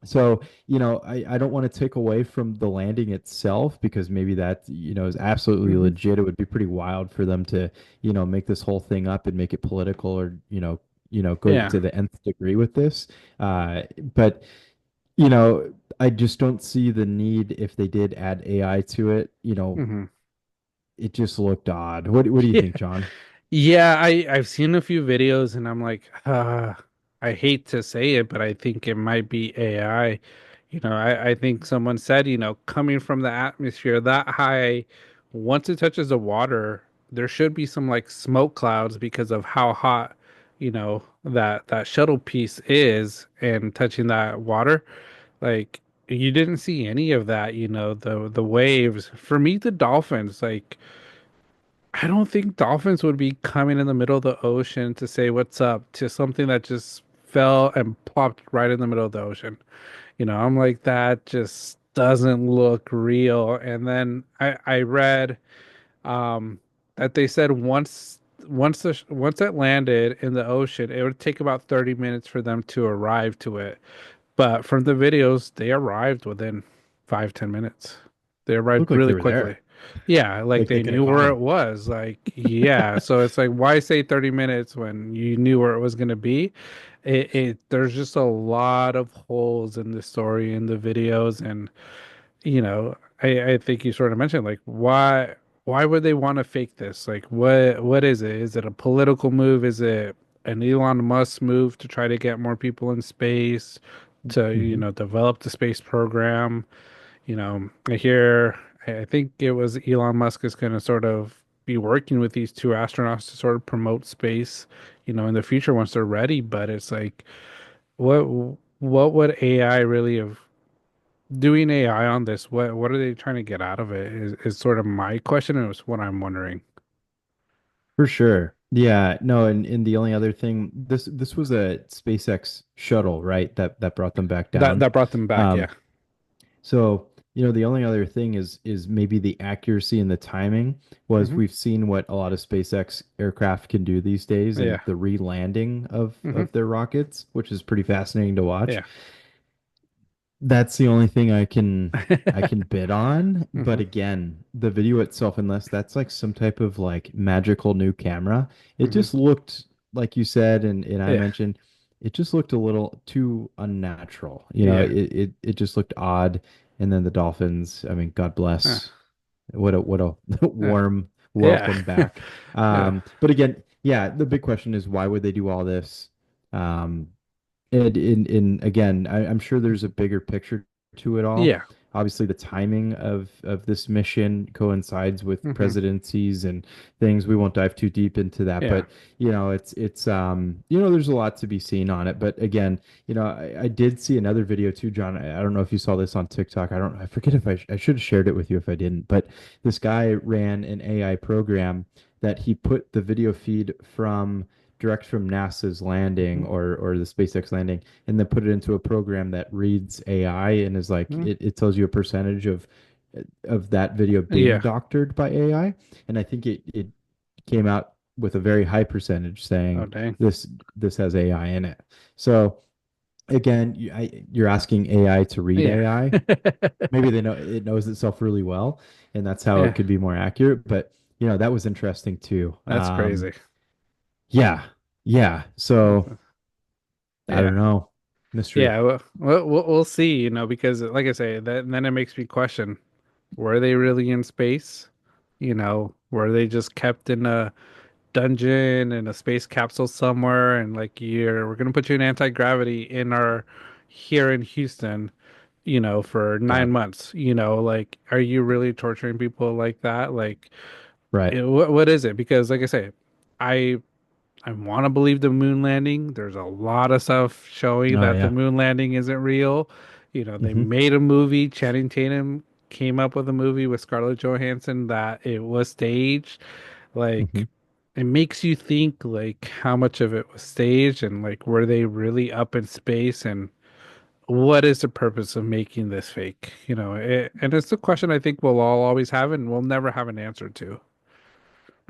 so, you know, I don't want to take away from the landing itself because maybe that, you know, is absolutely Hmm. legit. It would be pretty wild for them to, you know, make this whole thing up and make it political or, go Yeah. to the nth degree with this. But, you know, I just don't see the need if they did add AI to it. You know, Hmm. it just looked odd. What do you Yeah. think, John? Yeah, I've seen a few videos, and I'm like, I hate to say it, but I think it might be AI. I think someone said, coming from the atmosphere that high, once it touches the water, there should be some, like, smoke clouds because of how hot, that shuttle piece is, and touching that water. Like, you didn't see any of that, the waves. For me, the dolphins, like, I don't think dolphins would be coming in the middle of the ocean to say what's up to something that just fell and plopped right in the middle of the ocean. I'm like, that just doesn't look real. And then I read um that they said once it landed in the ocean, it would take about 30 minutes for them to arrive to it. But from the videos, they arrived within 5-10 minutes. They arrived Looked like they really were quickly. there. Yeah, like Like they they could have knew caught where it him. was. Like, yeah. So it's like, why say 30 minutes when you knew where it was going to be? There's just a lot of holes in the story in the videos. And, I think you sort of mentioned, like, why would they want to fake this? Like, what is it? Is it a political move? Is it an Elon Musk move to try to get more people in space, to, Hmm. develop the space program? I hear, I think it was Elon Musk is going to sort of be working with these two astronauts to sort of promote space, in the future once they're ready. But it's like, what what would AI really have doing AI on this? What are they trying to get out of it? Is sort of my question, and it's what I'm wondering. For sure. Yeah, no, and the only other thing, this was a SpaceX shuttle, right? That brought them back That down. that brought them back, Um, yeah. so, the only other thing is maybe the accuracy and the timing was Hmm. we've seen what a lot of SpaceX aircraft can do these days and Yeah. the re-landing of Hmm. of their rockets, which is pretty fascinating to watch. Yeah. That's the only thing I can bid on. But Hmm. again, the video itself, unless that's like some type of like magical new camera, it Hmm. just looked like you said, and I Yeah. mentioned, it just looked a little too unnatural. Yeah. It just looked odd. And then the dolphins, I mean, God Uh, bless. What a uh, warm yeah. welcome back. Yeah. But again, yeah, the big question is why would they do all this? Um, and in again, I'm sure there's a bigger picture to it all. Yeah. Obviously, the timing of this mission coincides with Hmm. presidencies and things. We won't dive too deep into that, Yeah. but there's a lot to be seen on it. But again, I did see another video too, John. I don't know if you saw this on TikTok. I forget if I should have shared it with you if I didn't. But this guy ran an AI program that he put the video feed from direct from NASA's landing Hmm. or the SpaceX landing, and then put it into a program that reads AI and is like it tells you a percentage of that video being Yeah. doctored by AI. And I think it came out with a very high percentage Oh, saying dang. this has AI in it. So again, you're asking AI to read Yeah. AI. Maybe they know it knows itself really well, and that's how it Yeah. could be more accurate. But that was interesting too. That's crazy. Yeah, yeah. So I Yeah. don't know. Mystery. Yeah. We'll see, because like I say, then it makes me question, were they really in space? Were they just kept in a dungeon in a space capsule somewhere and like we're gonna put you in anti-gravity in our here in Houston, for Yeah. 9 months, like are you really torturing people like that? Like Right. what is it? Because like I say, I I want to believe the moon landing. There's a lot of stuff showing Oh that the yeah. moon landing isn't real. They Hmm. made a movie. Channing Tatum came up with a movie with Scarlett Johansson that it was staged. Hmm. Like, it makes you think like how much of it was staged and like were they really up in space and what is the purpose of making this fake? And it's a question I think we'll all always have and we'll never have an answer to.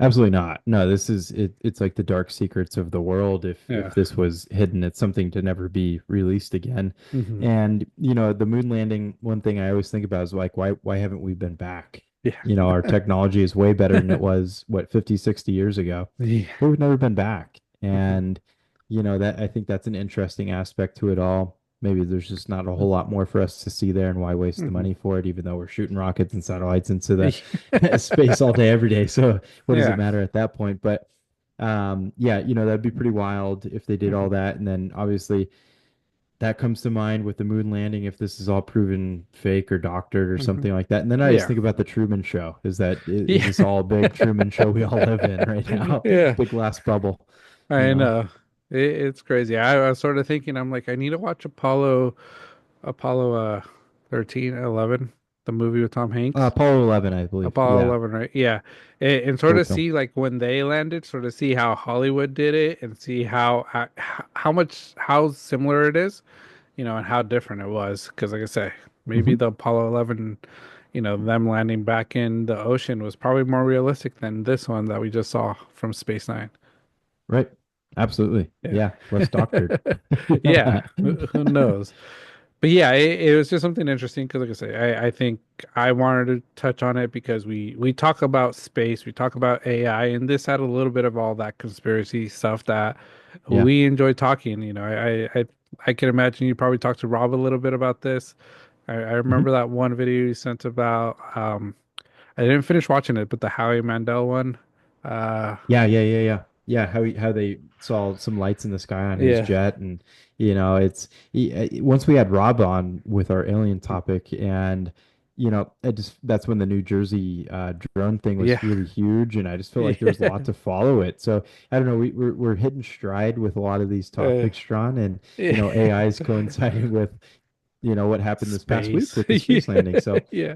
Absolutely not. No, this is it. It's like the dark secrets of the world. If Yeah. this was hidden, it's something to never be released again. Hmm. And the moon landing. One thing I always think about is like, why haven't we been back? Yeah. Our technology is way better than it was, what, 50, 60 years ago, Yeah. but we've never been back. Hmm. And that I think that's an interesting aspect to it all. Maybe there's just not a whole lot more for us to see there, and why waste the Hmm. money for it, even though we're shooting rockets and satellites into the space all day, every day. So what does it Yeah. matter at that point? But yeah, that'd be pretty wild if they did all Hmm. that. And then obviously that comes to mind with the moon landing, if this is all proven fake or doctored or Hmm. something like that. And then I just Yeah. think about the Truman Show. Is Yeah. this all a big Truman Show we all live in right now? Yeah. Big glass bubble, you I know? know. It's crazy. I was sort of thinking, I'm like, I need to watch Apollo 13, 11, the movie with Tom Hanks. Apollo 11, I believe. Apollo Yeah, 11, right? Yeah. And sort great of film. see like when they landed, sort of see how Hollywood did it and see how similar it is, and how different it was. Because like I say, maybe Hmm. the Apollo 11, them landing back in the ocean was probably more realistic than this one that we just saw from Space Nine. Right. Absolutely. Yeah. Yeah, less doctored. Yeah. Who knows? but yeah, it was just something interesting because, like I say, I think I wanted to touch on it because we talk about space, we talk about AI, and this had a little bit of all that conspiracy stuff that Yeah. we enjoy talking. I can imagine you probably talked to Rob a little bit about this. I remember Mhm. that one video you sent about. I didn't finish watching it, but the Howie Mandel one. Uh, Yeah, how they saw some lights in the sky on his yeah, jet, and once we had Rob on with our alien topic, and I just that's when the New Jersey drone thing yeah, was really huge, and I just felt like there was a lot yeah, to follow it. So I don't know, we're hitting stride with a lot of these uh, topics, John, and yeah. AI is coinciding with what happened this past week Space. with the space landing. So Yeah,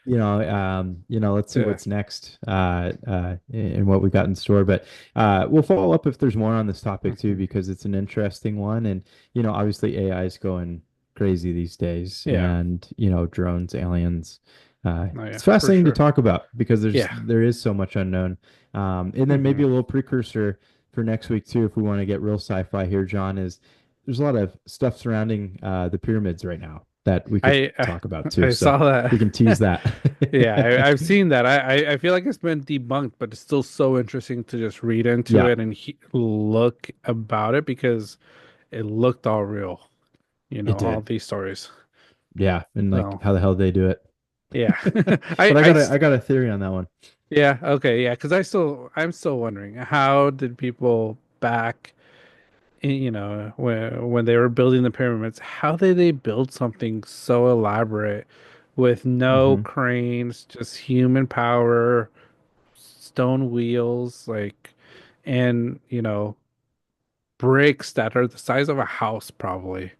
let's see yeah. what's next, and what we got in store. But we'll follow up if there's more on this topic too, Mhm. because it's an interesting one. And, obviously AI is going crazy these days, Yeah. and, drones, aliens. Oh yeah, It's for fascinating to sure. talk about because Yeah. there is so much unknown. And then Hmm. maybe a little precursor for next week too, if we want to get real sci-fi here, John, is there's a lot of stuff surrounding the pyramids right now that we could I, I talk about too. I So saw we can that. tease that. Yeah, I've seen that. I feel like it's been debunked, but it's still so interesting to just read into Yeah, it and look about it because it looked all real, it all did. these stories. Yeah, and like So, how the hell they do it. yeah. But I I got a theory on that one. yeah, okay, yeah, because I'm still wondering how did people back when they were building the pyramids, how did they build something so elaborate with no Hmm. cranes, just human power, stone wheels, like, and bricks that are the size of a house, probably,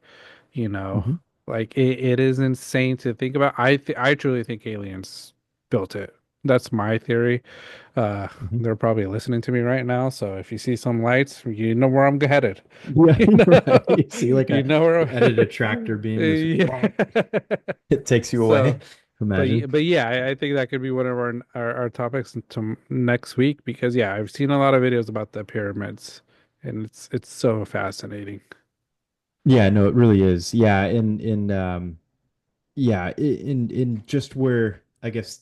you know, Hmm. like it is insane to think about. I truly think aliens built it. That's my theory. Hmm. They're probably listening to me right now, so if you see some lights, you know where I'm headed. Yeah, You know, right. You see like you know where edited a tractor beam, just yeah. bonk, it takes you So, away. Imagine. but yeah, I think that could be one of our topics to next week because yeah, I've seen a lot of videos about the pyramids, and it's so fascinating. Yeah, no, it really is. Yeah, in just where I guess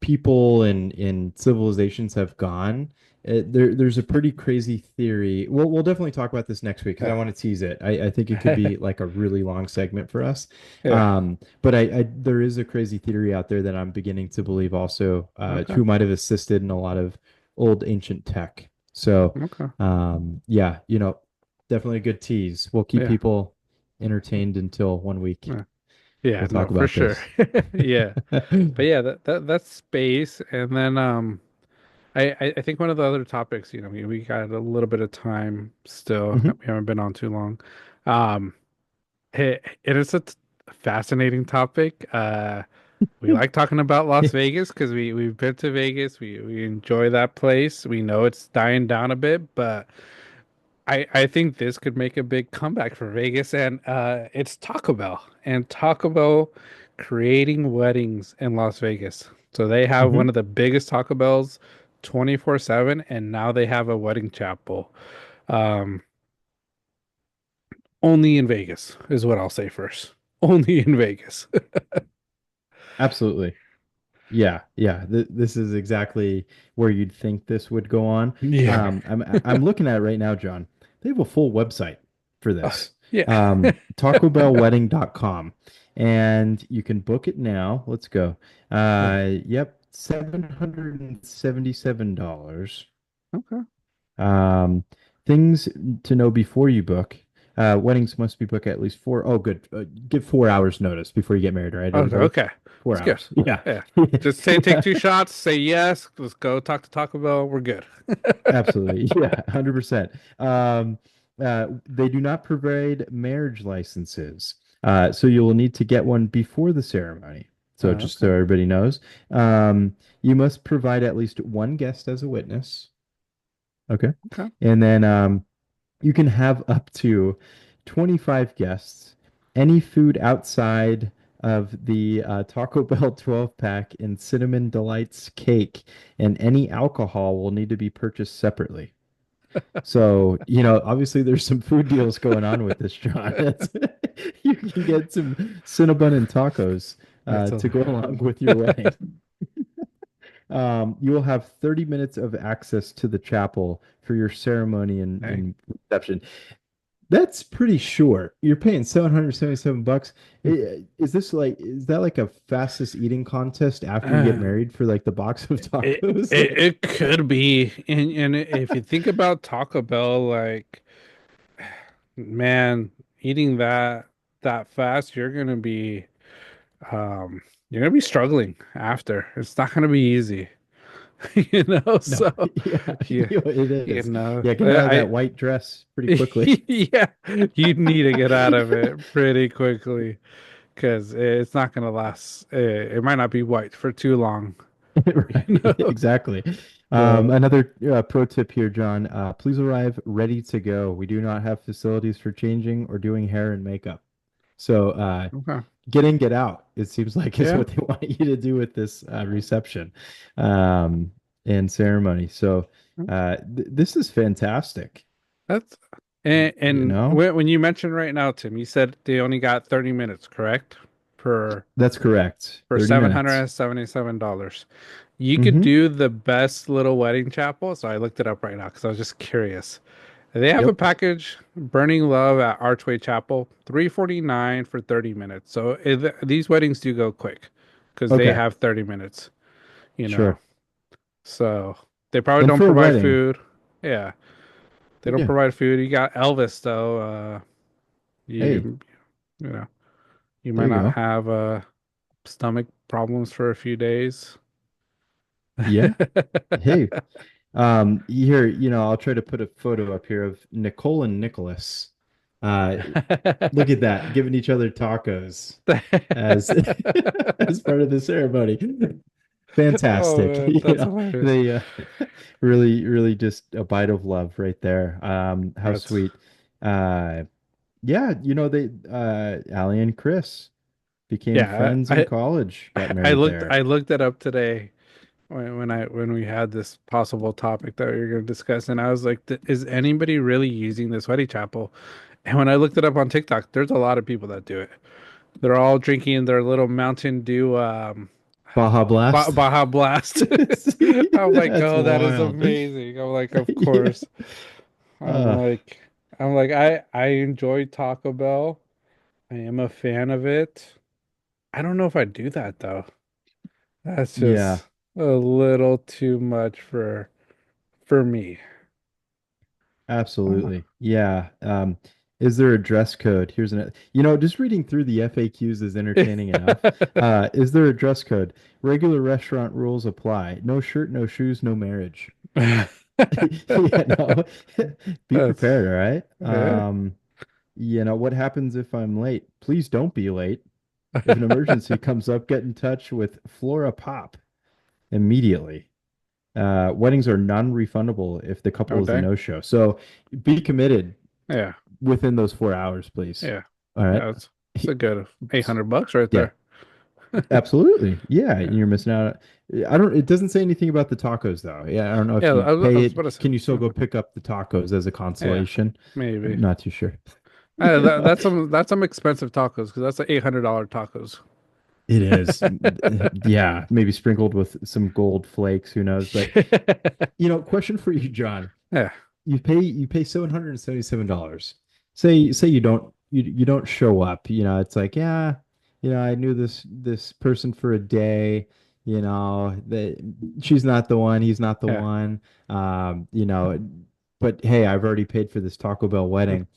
people and civilizations have gone. There's a pretty crazy theory. We'll definitely talk about this next week because I Yeah. want to tease it. I think it could be like a really long segment for us. Yeah. But there is a crazy theory out there that I'm beginning to believe also, Okay. who might have assisted in a lot of old ancient tech. So, Okay. yeah, definitely a good tease. We'll keep Yeah. people entertained until one week. Yeah. Yeah. We'll No, talk for about sure. this. Yeah. But yeah, that's space, and then I think one of the other topics, we got a little bit of time still. Mhm. We haven't been on too long. Um, it is a fascinating topic. We like talking about Las Vegas because we've been to Vegas. We enjoy that place. We know it's dying down a bit, but I think this could make a big comeback for Vegas, and it's Taco Bell and Taco Bell creating weddings in Las Vegas. So they have one Mhm. of the biggest Taco Bells 24/7, and now they have a wedding chapel. Um, only in Vegas is what I'll say first. Only in Vegas. Absolutely. Yeah, yeah. This is exactly where you'd think this would go on. Yeah. I'm looking at it right now, John. They have a full website for this. Yeah. TacoBellWedding.com. And you can book it now. Let's go. Yeah. Yep, $777. Okay. Um, things to know before you book. Weddings must be booked at least four. Oh, good. Give 4 hours notice before you get married, right, Okay. everybody? Okay. Four That's good. hours. Yeah. Yeah. Just take two shots, say yes, let's go talk to Taco Bell. We're good. Absolutely. Yeah, 100%. They do not provide marriage licenses. So you will need to get one before the ceremony. So just so Okay. everybody knows, you must provide at least one guest as a witness. Okay. Okay. And then you can have up to 25 guests. Any food outside of the Taco Bell 12 pack and Cinnamon Delights cake and any alcohol will need to be purchased separately. So, obviously there's some food deals going on with this, John. You can get some Cinnabon and tacos That's a to go along with your wedding. You will have 30 minutes of access to the chapel for your ceremony dang. and reception. That's pretty short. You're paying 777 bucks. Is this like, is that like a fastest eating contest after you get Uh, married for like the box of it, tacos? it Like, it could be, and if you think about Taco Bell, like, man, eating that fast, um you're gonna be struggling after. It's not gonna be easy, you know. no, So yeah, yeah, it you is. know, Yeah, get out of that I white dress pretty quickly. yeah, you need to get out of it pretty quickly because it's not gonna last. It might not be white for too long, you Right, know. exactly. So Another pro tip here, John. Please arrive ready to go. We do not have facilities for changing or doing hair and makeup. So okay, get in, get out. It seems like is yeah. what they want you to do with this reception um, and ceremony. So th this is fantastic. That's You and know, when you mentioned right now, Tim, you said they only got 30 minutes, correct? Per that's correct. for 30 minutes. $777. You could Mm-hmm. do the best little wedding chapel. So I looked it up right now because I was just curious. They have a Yep. package, Burning Love at Archway Chapel, 349 for 30 minutes. So these weddings do go quick because they Okay. have 30 minutes, you know. Sure. So they probably And don't for a provide wedding, food. Yeah, they don't yeah. provide food. You got Elvis though. Hey, You you know, you there might you not go. have stomach problems for a few days. Yeah. Hey, here, I'll try to put a photo up here of Nicole and Nicholas. Uh, Look at that, giving each other tacos as as part of the ceremony. Oh Fantastic. man, that's hilarious. They really, really just a bite of love right there. How That's sweet. Uh, yeah, they Allie and Chris became yeah. friends in college, got I married looked there. I looked it up today when we had this possible topic that we were going to discuss, and I was like, is anybody really using this wedding chapel? And when I looked it up on TikTok, there's a lot of people that do it. They're all drinking their little Mountain Dew Baja Blast. Baja Blast. See, I'm like, that's oh, that is wild. amazing. I'm like, of Yeah. course. I'm Uh, like, I enjoy Taco Bell. I am a fan of it. I don't know if I do that though. That's yeah, just a little too much for me. Uh, absolutely. Yeah. Is there a dress code? Here's just reading through the FAQs is entertaining enough. Is there a dress code? Regular restaurant rules apply. No shirt, no shoes, no marriage. Yeah, no. Be That's prepared, all right? yeah. What happens if I'm late? Please don't be late. If an emergency comes up, get in touch with Flora Pop immediately. Weddings are non-refundable if the Oh couple is a dang. no-show. So be committed Yeah. within those 4 hours, please. Yeah. All right. Yeah, it's a good $800 right Yeah, there. absolutely. Yeah, Yeah. you're missing out. It doesn't say anything about the tacos though. Yeah, I don't know if Yeah, you I pay was it. about to say. Can you still go pick up the tacos as a Yeah, consolation? maybe. I'm not too sure. You know, That's some expensive tacos because that's the $800 tacos. it is. Yeah, maybe sprinkled with some gold flakes, who knows? But question for you, John. Yeah. You pay $777. Say you don't show up. It's like, yeah, I knew this person for a day. That she's not the one, he's not the Yeah. one. But hey, I've already paid for this Taco Bell wedding.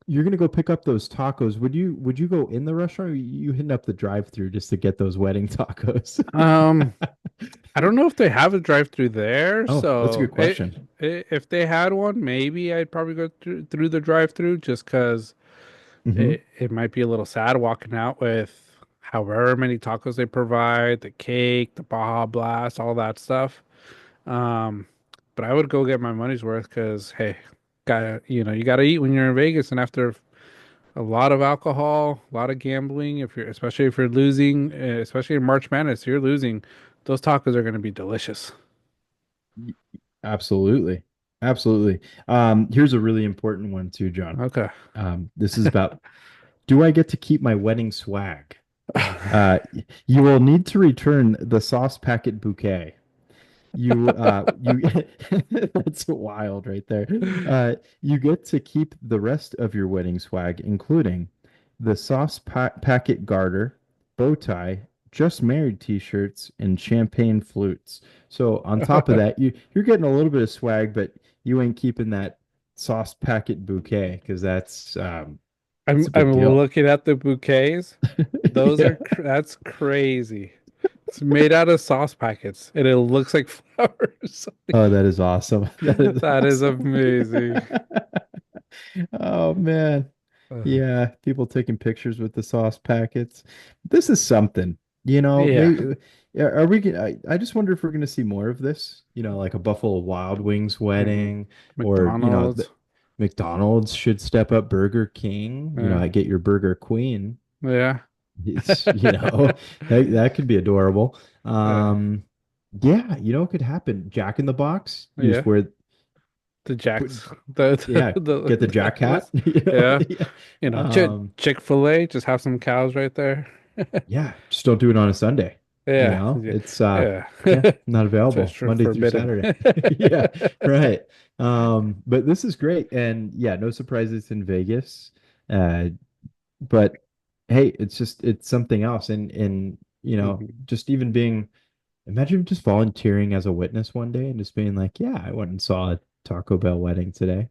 You're gonna go pick up those tacos. Would you go in the restaurant, or you hitting up the drive-through just to get those wedding tacos? Um, I don't know if they have a drive-through there, Oh, that's a so good question. if they had one, maybe I'd probably go through the drive-through just because Hmm. it might be a little sad walking out with however many tacos they provide, the cake, the Baja Blast, all that stuff. Um, but I would go get my money's worth because hey, you gotta eat when you're in Vegas, and after a lot of alcohol, a lot of gambling, especially if you're losing, especially in March Madness, you're losing. Those tacos are going to be delicious. Absolutely. Absolutely. Here's a really important one too, John. Okay. This is about Do I get to keep my wedding swag? Uh, you will need to return the sauce packet bouquet. You that's wild right there. You get to keep the rest of your wedding swag, including the packet garter, bow tie, just married t-shirts, and champagne flutes. So on top of that, you're getting a little bit of swag, but you ain't keeping that sauce packet bouquet because I'm that's a big I'm deal. looking at the bouquets. Those Yeah. are that's crazy. It's made out of sauce packets and it looks like flowers. Oh, that is awesome. That is That is awesome. amazing. Oh man. Uh, Yeah, people taking pictures with the sauce packets. This is something, yeah. maybe are we I just wonder if we're gonna see more of this, like a Buffalo Wild Wings hmm wedding or, McDonald's. McDonald's should step up Burger King, Yeah. I get your Burger Queen. Yeah. It's, that could be adorable. Uh, Yeah, it could happen. Jack in the Box, you just yeah. wear The put Jacks. The, yeah, get the Jack hat, yeah. Yeah. Chick Chick-fil-A, just have some cows right there. Yeah, just don't do it on a Sunday. Yeah. Yeah. It's Yeah. yeah, not It's available Monday through forbidden. Saturday. Yeah, right. But this is great. And yeah, no surprises in Vegas. Uh, but hey, it's something else. And Mhm. just even being imagine just volunteering as a witness one day and just being like, yeah, I went and saw a Taco Bell wedding today.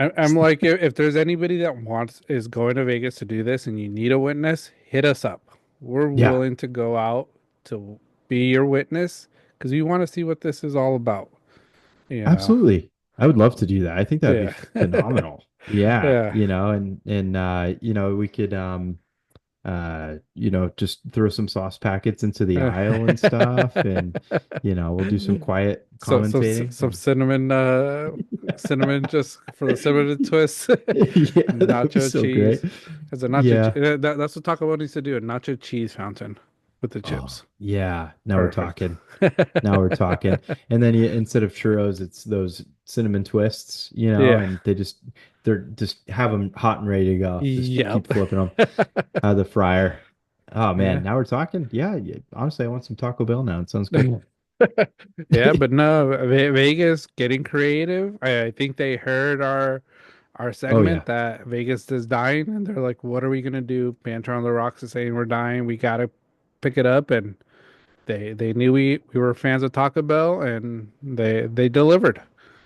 I'm like, if there's anybody that is going to Vegas to do this and you need a witness, hit us up. We're Yeah, willing to go out to be your witness because we want to see what this is all about. You know? absolutely. I would love to do that. I think that would be Yeah. phenomenal. Yeah, Yeah. and we could just throw some sauce packets into the Uh, aisle and stuff, and we'll do some quiet commentating. some cinnamon just for the cinnamon twist, Yeah, that would be nacho so great. cheese. As a Yeah. that's what Taco Bell needs to do, a nacho cheese fountain with the Oh, chips. yeah. Now we're Perfect. talking. Now we're talking. And then instead of churros, it's those cinnamon twists, Yeah. and they're just have them hot and ready to go. Just keep Yep. flipping them out of the fryer. Oh man, Yeah. now we're talking. Yeah, yeah. Honestly, I want some Taco Bell now. It sounds good. Yeah, but no, Vegas getting creative. I think they heard our Oh segment yeah, that Vegas is dying, and they're like, "What are we gonna do?" Banter on the Rocks is saying we're dying. We gotta pick it up, and they knew we were fans of Taco Bell, and they delivered.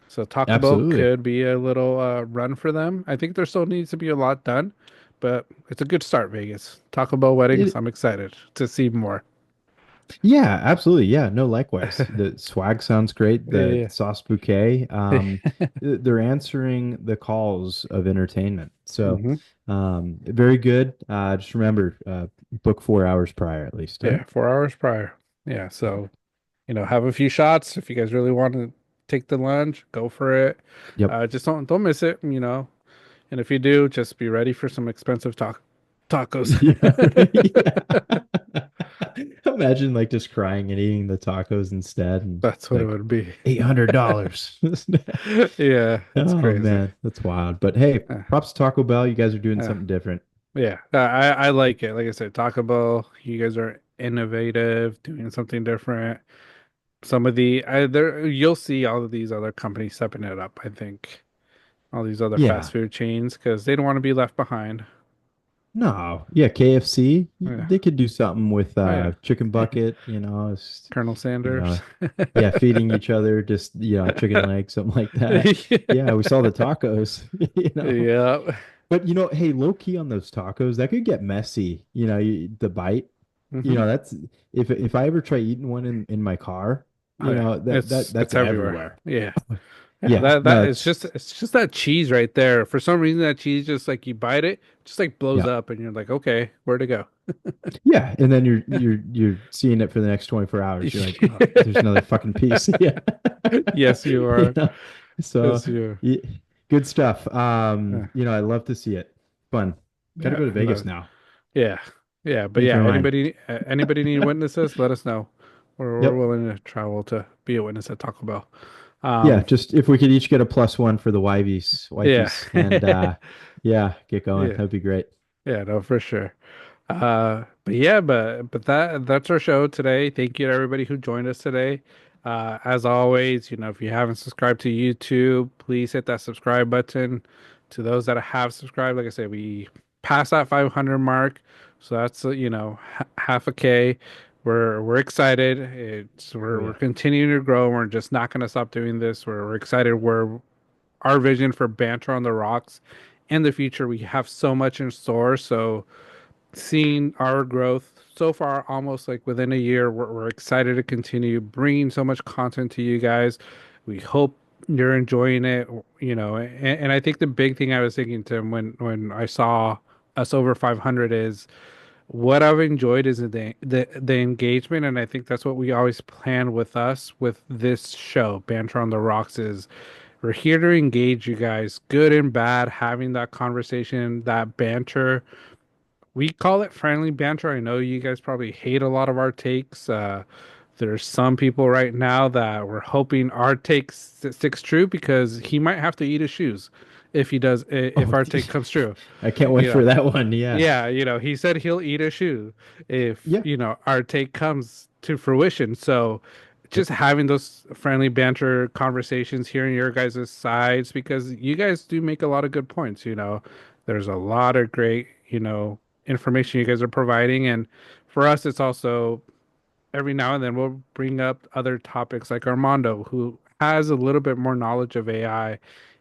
So Taco Bell absolutely. could be a little run for them. I think there still needs to be a lot done, but it's a good start, Vegas. Taco Bell weddings. It, I'm excited to see more. yeah, absolutely. Yeah, no, likewise. The swag sounds great. The Yeah. sauce bouquet. They're answering the calls of entertainment. So, hmm very good. Just remember, book 4 hours prior at least. All right. Yeah, 4 hours prior. Yeah, so have a few shots if you guys really want to take the lunch, go for it. Yep. Just don't miss it. And if you do, just be ready for some expensive tacos. Yeah. Yeah. Imagine like just crying and eating the tacos instead, and That's what it like would be. $800. Yeah, it's Oh crazy. man, that's wild. But hey, Uh, props to Taco Bell. You guys are doing uh, something different. yeah, I like it. Like I said, Taco Bell, you guys are innovative, doing something different. Some of the there you'll see all of these other companies stepping it up, I think. All these other fast Yeah. food chains because they don't want to be left behind. No. Yeah, KFC, Yeah. they could do something with Oh yeah. chicken bucket, Colonel you Sanders. know, yeah, feeding each other just, chicken legs, something like that. Yeah, we saw the tacos, you know. Yeah. But hey, low key on those tacos, that could get messy. The bite. hmm That's if I ever try eating one in my car, Oh yeah. that's It's everywhere. everywhere. Yeah. Yeah, Yeah, no, it's just that cheese right there. For some reason that cheese just like you bite it, just like blows yeah, up and you're like, okay, where to go? yeah. And then you're seeing it for the next 24 hours. You're like, oh, there's another fucking piece. Yeah, Yes, you you are. know. So, Yes, you are. yeah, good stuff. Yeah. I love to see it. Fun. Got to Yeah, go to Vegas now. yeah. Yeah, but Change yeah, my mind. anybody need witnesses, let us know. We're Yep. willing to travel to be a witness at Taco Bell. Yeah, Um, just if we could each get a +1 for the wifeys, yeah. and yeah, get going. Yeah. That'd be great. Yeah, no, for sure. But yeah, but that's our show today. Thank you to everybody who joined us today. As always, if you haven't subscribed to YouTube, please hit that subscribe button. To those that have subscribed, like I said, we passed that 500 mark, so that's half a K. We're excited. It's Oh we're yeah. continuing to grow. We're just not going to stop doing this. We're excited. We're our vision for Banter on the Rocks in the future. We have so much in store. So seeing our growth so far, almost like within a year, we're excited to continue bringing so much content to you guys. We hope you're enjoying it, and I think the big thing I was thinking, Tim, when I saw us over 500 is what I've enjoyed is the engagement, and I think that's what we always plan with us with this show, Banter on the Rocks, is we're here to engage you guys, good and bad, having that conversation, that banter. We call it friendly banter. I know you guys probably hate a lot of our takes. There's some people right now that we're hoping our take sticks true because he might have to eat his shoes if he does, if Oh, our take comes true. I can't wait You for know, that one. Yeah. yeah, he said he'll eat a shoe if, Yeah. our take comes to fruition. So Yep. just having those friendly banter conversations, hearing your guys' sides, because you guys do make a lot of good points. There's a lot of great, information you guys are providing. And for us, it's also every now and then we'll bring up other topics like Armando, who has a little bit more knowledge of AI,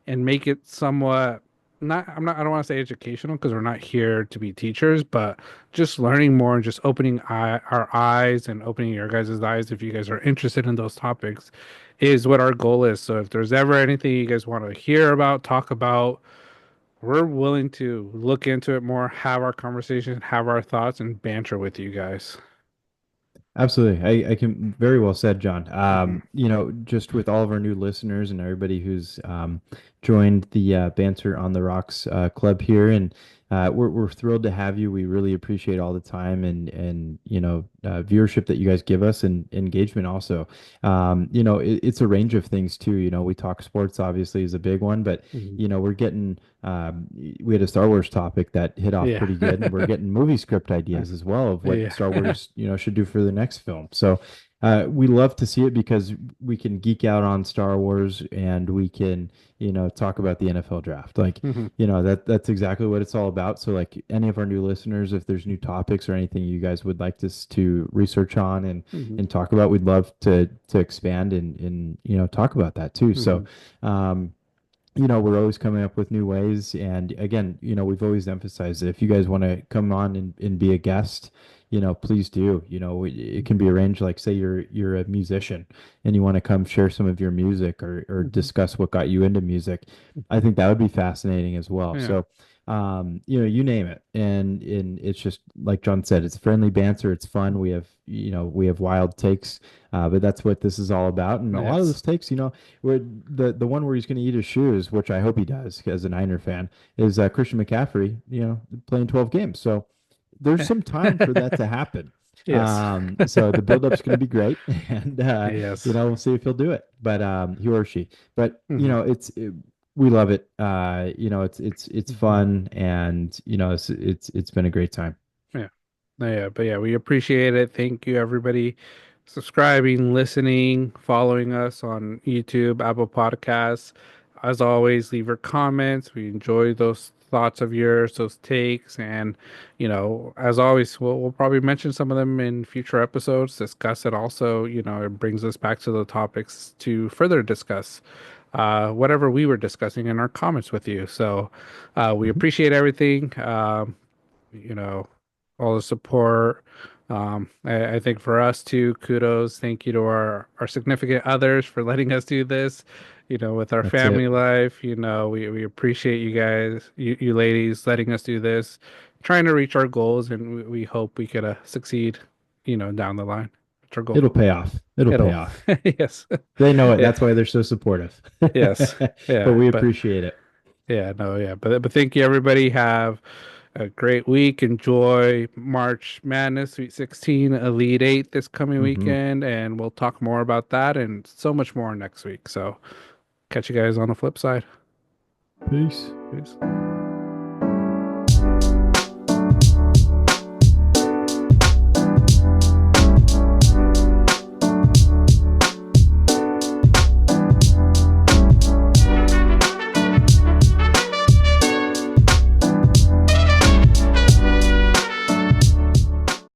and make it somewhat I don't want to say educational because we're not here to be teachers, but just learning more and just opening our eyes and opening your guys' eyes if you guys are interested in those topics is what our goal is. So if there's ever anything you guys want to hear about, talk about, we're willing to look into it more, have our conversation, have our thoughts, and banter with you guys. Absolutely. I can very well said, John. Hmm. Just with all of our new listeners and everybody who's joined the Banter on the Rocks club here, and we're thrilled to have you. We really appreciate all the time and viewership that you guys give us and engagement also. It's a range of things too. We talk sports obviously is a big one, but Hmm. we're getting we had a Star Wars topic that hit off Yeah. pretty good, and we're getting movie script ideas as well of what Yeah. Star Wars, should do for the next film. So we love to see it because we can geek out on Star Wars and we can, talk about the NFL draft. Like, Hmm. that's exactly what it's all about. So like any of our new listeners, if there's new topics or anything you guys would like us to research on Hmm. and talk about, we'd love to expand and talk about that too. So Hmm. um we're always coming up with new ways. And again, we've always emphasized that if you guys want to come on and be a guest, please do. It can be arranged, like say you're a musician and you want to come share some of your music or Hmm. discuss what got you into music. I think that would be fascinating as well. Yeah. So you name it. And it's just like John said, it's friendly banter, it's fun. We have wild takes, but that's what this is all about. And a lot of Yes. those takes, where the one where he's going to eat his shoes, which I hope he does as a Niner fan, is Christian McCaffrey, playing 12 games. So there's some time for that to happen. Yes. So the build-up's going to be great, and Yes. we'll see if he'll do it, but he or she. But Hmm. we love it. It's Hmm. fun, and it's been a great time. Yeah. Yeah, but yeah, we appreciate it. Thank you, everybody, subscribing, listening, following us on YouTube, Apple Podcasts. As always, leave your comments. We enjoy those thoughts of yours, those takes, and as always, we'll probably mention some of them in future episodes. Discuss it. Also, it brings us back to the topics to further discuss whatever we were discussing in our comments with you. So, we Mhm. appreciate everything. You know, all the support. I think for us too, kudos. Thank you to our significant others for letting us do this, with our That's family it. life. We appreciate you guys, you ladies, letting us do this, trying to reach our goals, and we hope we could succeed, down the line. It's our goal. It'll pay off. It'll pay It'll, off. yes, They know it. yeah, That's why they're so supportive. yes, But yeah, we but appreciate it. yeah, no, yeah, but thank you, everybody. Have a great week. Enjoy March Madness, Sweet 16, Elite 8 this coming Hmm. weekend, and we'll talk more about that and so much more next week. So, catch you guys on the flip side. Peace. Peace.